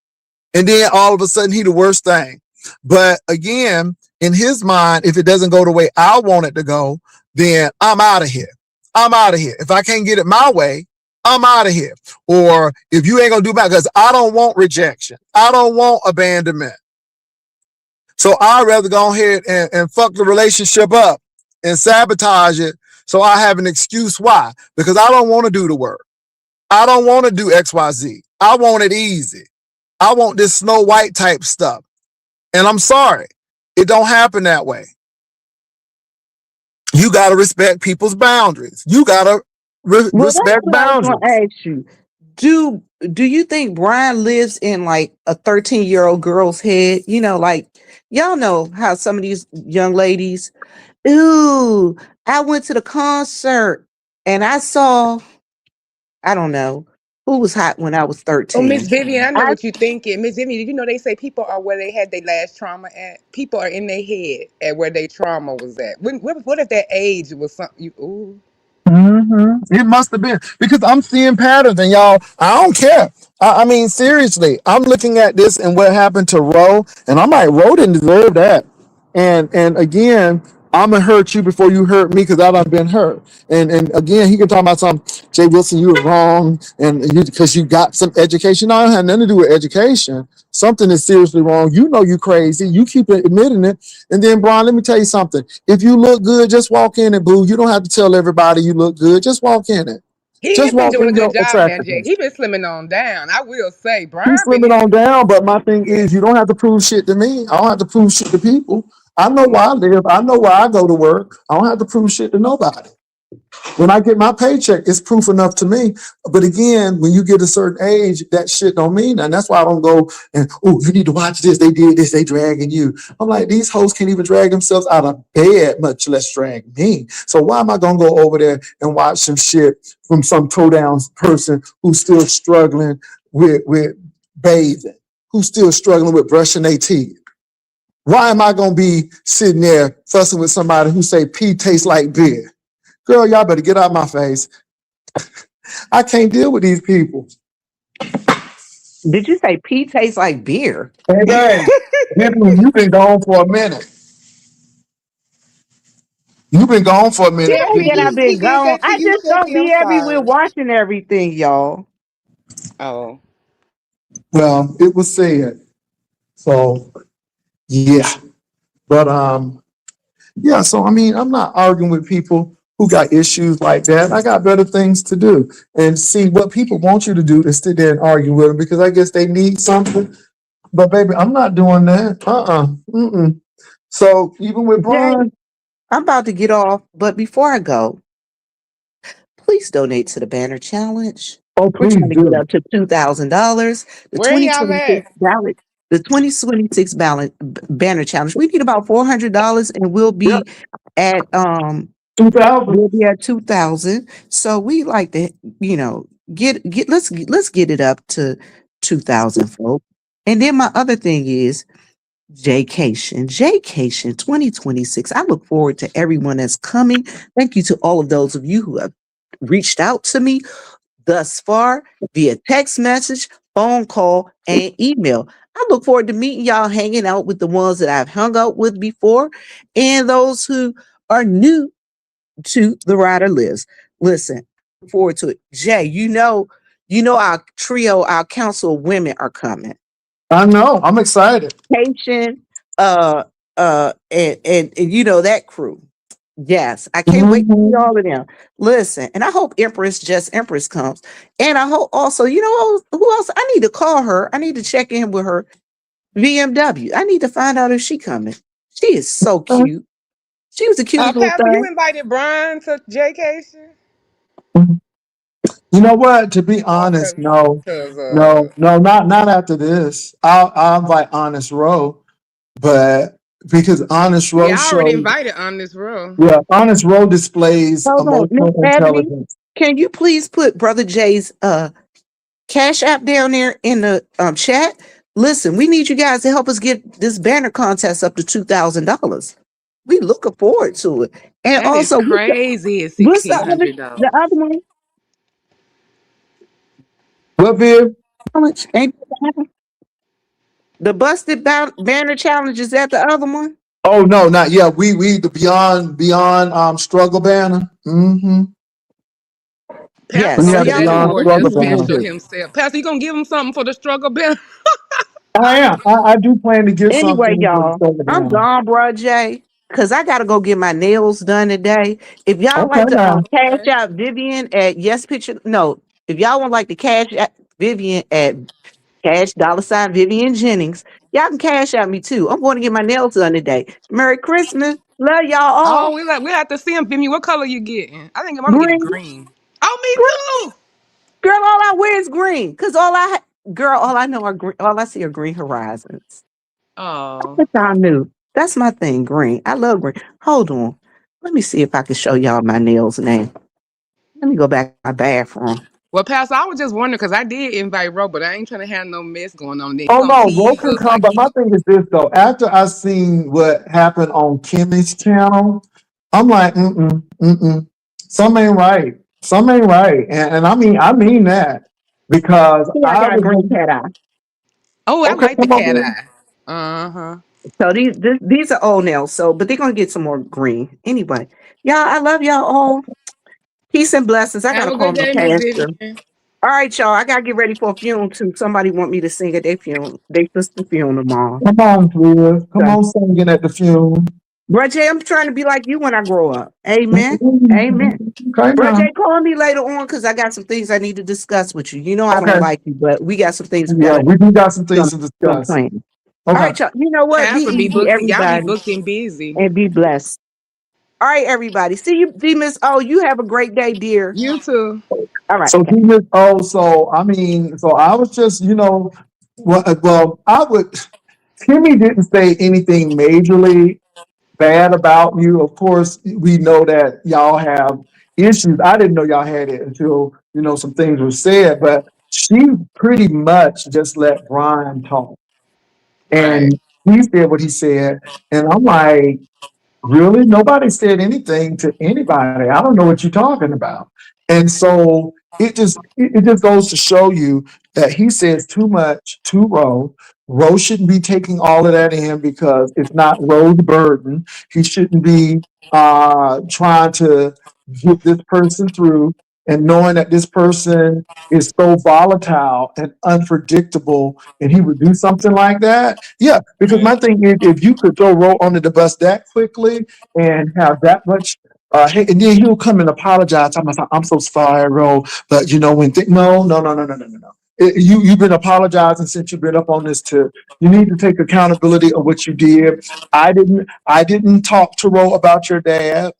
And then all of a sudden he the worst thing. But again, in his mind, if it doesn't go the way I want it to go, then I'm out of here. I'm out of here. If I can't get it my way, I'm out of here. Or if you ain't gonna do that, because I don't want rejection. I don't want abandonment. So I'd rather go ahead and fuck the relationship up and sabotage it so I have an excuse why. Because I don't want to do the work. I don't want to do XYZ. I want it easy. I want this Snow White type stuff. And I'm sorry. It don't happen that way. You got to respect people's boundaries. You got to Well, that's respect what I was going to boundaries. ask you. Do you think Brian lives in like a 13-year-old girl's head? You know, like y'all know how some of these young ladies, ooh, I went to the concert and I saw I don't know who was hot when I was Oh, Miss 13. Vivian, I know I what you're thinking. Miss Vivian, did you know they say people are where they had their last trauma at? People are in their head at where their trauma was at. What if that age was something you, ooh. It must have been because I'm seeing patterns, and y'all, I don't care. I mean, seriously, I'm looking at this and what happened to Roe, and I'm like, Roe didn't deserve that. And again, I'm gonna hurt you before you hurt me because I done been hurt. And again, he can talk about something. Jay Wilson, you were wrong, and you because you got some education. No, it had nothing to do with education. Something is seriously wrong. You know you crazy. You keep admitting it. And then, Brian, let me tell you something. If you look good, just walk in it, boo. You don't have to tell everybody you look good. Just walk in it. He Just has been walk doing a in good your job now, Jay. attractiveness. He been slimming on down. I will say, He's Brian been slimming on hitting. down, but my thing Yeah. is, you don't have to prove shit to me. I don't have to prove shit to people. I know Yeah. where I live. I know where I go to work. I don't have to prove shit to nobody. When I get my paycheck, it's proof enough to me. But again, when you get a certain age, that shit don't mean that. And that's why I don't go and, oh, you need to watch this. They did this. They dragging you. I'm like, these hoes can't even drag themselves out of bed, much less drag me. So why am I going to go over there and watch some shit from some toe down person who's still struggling with bathing, who's still struggling with brushing their teeth? Why am I going to be sitting there fussing with somebody who say pee tastes like beer? Girl, y'all better get out my face. I can't deal with these people. Did you say pee tastes like beer? Baby, you've been gone for a minute. You've been gone for a minute, Yeah, Tiffany, that I've he been did gone. that to I you, just don't Tiffany. I'm be everywhere sorry. watching everything, y'all. Oh. Well, it was said. So yeah. But yeah, so I mean, I'm not arguing with people who got issues like that. I got better things to do. And see what people want you to do is sit there and argue with them because I guess they need something. But baby, I'm not doing that. Mm-mm. So even with Jay, Brian, I'm about to get off, but before I go, please donate to the banner challenge. oh We're please trying to get do. up to $2,000. The Where y'all 2026 at? ballot, the 2026 ballot banner challenge. We need about $400, and Yep, at 2000. we'll be at 2,000. So we like to, you know, let's get it up to 2,000, folks. And then my other thing is Jaycation 2026. I look forward to everyone that's coming. Thank you to all of those of you who have reached out to me thus far via text message, phone call, and email. I look forward to meeting y'all, hanging out with the ones that I've hung out with before, and those who are new to the Rider Lives. Listen, look forward to it. Jay, you know our trio, our council of women are coming. I know. I'm excited. Haitian, and you know that crew. Yes, I can't wait to see Mhm. all of them. Listen, and I hope Empress comes, and I hope also, you know who else? I need to call her. I need to check in with her. VMW. I need to find out if she coming. She is so cute. She was the cutest little Pastor, you thing. invited Brian to Jaycation? You know what? To be Oh, honest, no, cause not after this. I'll invite Honest Row, but because Honest Row yeah, I already shows, invited on this row. yeah, Honest Row displays Hold on, Miss emotional Ebony. intelligence. Can you please put Brother Jay's Cash App down there in the chat? Listen, we need you guys to help us get this banner contest up to $2,000. We looking forward to it. And That is also, crazy at what's $1,600. the other one? What, Viv? Ain't the busted banner challenge, is that the other one? Oh no, not yet. We the beyond struggle banner. Mm-hmm. Pastor We Yes, gonna have be the yeah, out we here beyond want more struggle just we banner. gonna special do. himself. Pastor, you gonna give him something for the struggle bill? I am. I do plan to get Anyway, something for the y'all, struggle I'm banner. gone, bro, Jay, because I gotta go get my nails done today. If y'all Okay, like to now. cash Okay. out Vivian at Yes Picture, no, if y'all want like to cash out Vivian at Cash dollar sign Vivian Jennings, y'all can cash out me too. I'm going to get my nails done today. Merry Christmas. Love y'all Oh, all. we have to see him. Vimy, what color you getting? I think I want to get Green. green. Oh, Green. me too. Girl, all I wear is green. Cause girl, all I know are green. All I see are green horizons. Oh, What y'all knew? That's my thing, green. I love green. Hold on. Let me see if I can show y'all my nails now. Let me go back to my bathroom. Well, Pastor, I was just wondering because I did invite Ro, but I ain't trying to have no mess going on. Then he Oh gonna no, Ro tease can us come, like but my he. thing is this though. After I seen what happened on Kimmy's channel, I'm like, some ain't right. Some ain't right. And I mean that because See, I I got a was green cat eye. Oh, I okay, like the come on, cat then. eye. Uh huh. So these are old nails. So, but they're gonna get some more green anyway. Y'all, I love y'all all. Peace and blessings. I Have gotta a call good my day, Miss pastor. Vivian. All right, y'all. I gotta get ready for a funeral too. Somebody want me to sing at their funeral, their sister funeral tomorrow. Come on, Chris. Come So, on, singing at the funeral. Brother J, I'm trying to be like you when I grow up. Amen. Amen. Okay, Brother now. J, call me later on because I got some things I need to discuss with you. You know I don't Okay. like you, but we got some things we Yeah, gotta we do got some do. things to Do I'm discuss. playing. All Okay. right, y'all. You know what? Be Pastor be easy, booked. Y'all be everybody, booked and busy. and be blessed. All right, everybody. See you, D Miss. Oh, you have a great day, dear. You too. All right. So he was, oh, so I mean, so I was just, well, I would, Timmy didn't say anything majorly bad about you. Of course, we know that y'all have issues. I didn't know y'all had it until, some things were said, but she pretty much just let Brian talk. Right. And he said what he said. And I'm like, really? Nobody said anything to anybody. I don't know what you're talking about. And so it just goes to show you that he says too much to Ro. Ro shouldn't be taking all of that in because it's not Ro's burden. He shouldn't be trying to get this person through and knowing that this person is so volatile and unpredictable and he would do something like that. Yeah, because Right. my thing is if you could throw Ro under the bus that quickly and have that much hate, and then he'll come and apologize. I'm so sorry, Ro, but no, no, no, no, no, no, no, no. You've been apologizing since you've been up on this tip. You need to take accountability of what you did. I didn't talk to Ro about your dad.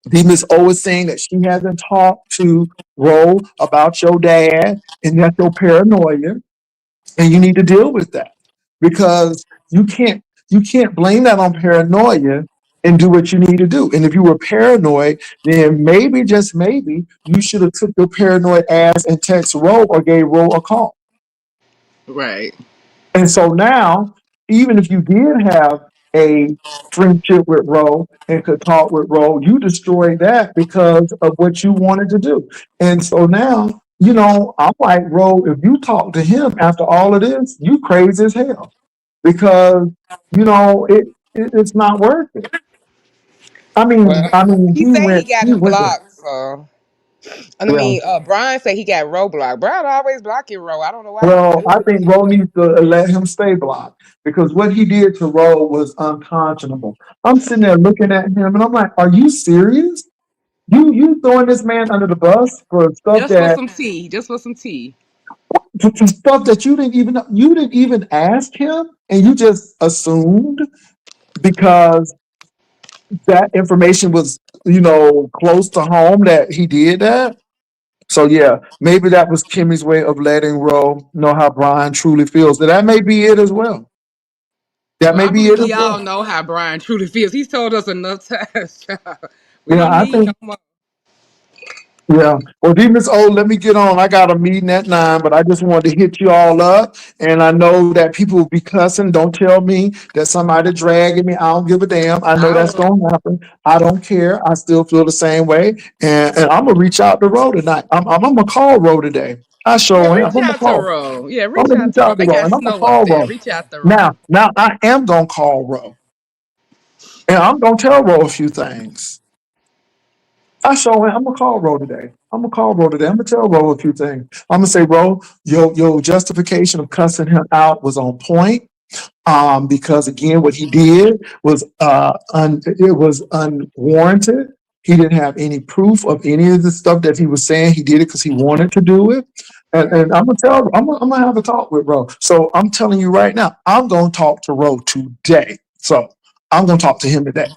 The Miss O is saying that she hasn't talked to Ro about your dad, and that's your paranoia, and you need to deal with that because you can't blame that on paranoia and do what you need to do. And if you were paranoid, then maybe, just maybe, you should have took your paranoid ass and text Ro or gave Ro a call. Right. And so now, even if you did have a friendship with Ro and could talk with Ro, you destroyed that because of what you wanted to do. And so now, I'm like, Ro, if you talk to him after all of this, you crazy as hell because, it's not worth it. I mean, Well, I mean, he he say he went, got he him went there. blocked. So I Well, mean, Brian say he got Ro blocked. Brian always blocking Ro. I don't know why he Well, do I it. think Roe needs to let him stay blocked because what he did to Roe was unconscionable. I'm sitting there looking at him and I'm like, "Are you serious? You throwing this man under the bus for stuff Just for that some tea. Just for some tea. for stuff that you didn't even ask him and you just assumed because that information was close to home that he did that." So yeah, maybe that was Kimmy's way of letting Roe know how Brian truly feels. That may be it as well. That Well, may I be believe it as we all well. know how Brian truly feels. He's told us enough times. We Yeah, don't I need no think, more. yeah. Well, Demons, let me get on. I got a meeting at 9, but I just wanted to hit you all up. And I know that people will be cussing. Don't tell me that somebody dragging me. I don't give a damn. I know I that's will. going to happen. I don't care. I still feel the same way. And I'm going to reach out to Ro tonight. I'm going to call Ro today. I Yeah, sure am. I'm reach going to out to call. Ro. Yeah, I'm reach going to out reach to Ro. out to They Ro. got And I'm going to snow up call there. Ro. Reach out to Ro. Now I am going to call Ro. And I'm going to tell Ro a few things. I sure am. I'm gonna call Ro today. I'm gonna call Ro today. I'm gonna tell Ro a few things. I'm gonna say, Ro, your justification of cussing him out was on point. Because again, what he did was it was unwarranted. He didn't have any proof of any of the stuff that he was saying. He did it because he wanted to do it. And I'm gonna have a talk with Ro. So I'm telling you right now, I'm gonna talk to Ro today. So I'm gonna talk to him today.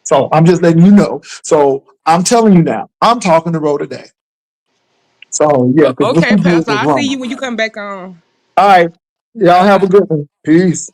So I'm just letting you know. So I'm telling you now, I'm talking to Ro today. So yeah, because what Okay, you did Pastor. was I'll see wrong. you when you come back on. All right. Y'all Bye have a bye. good one. Peace.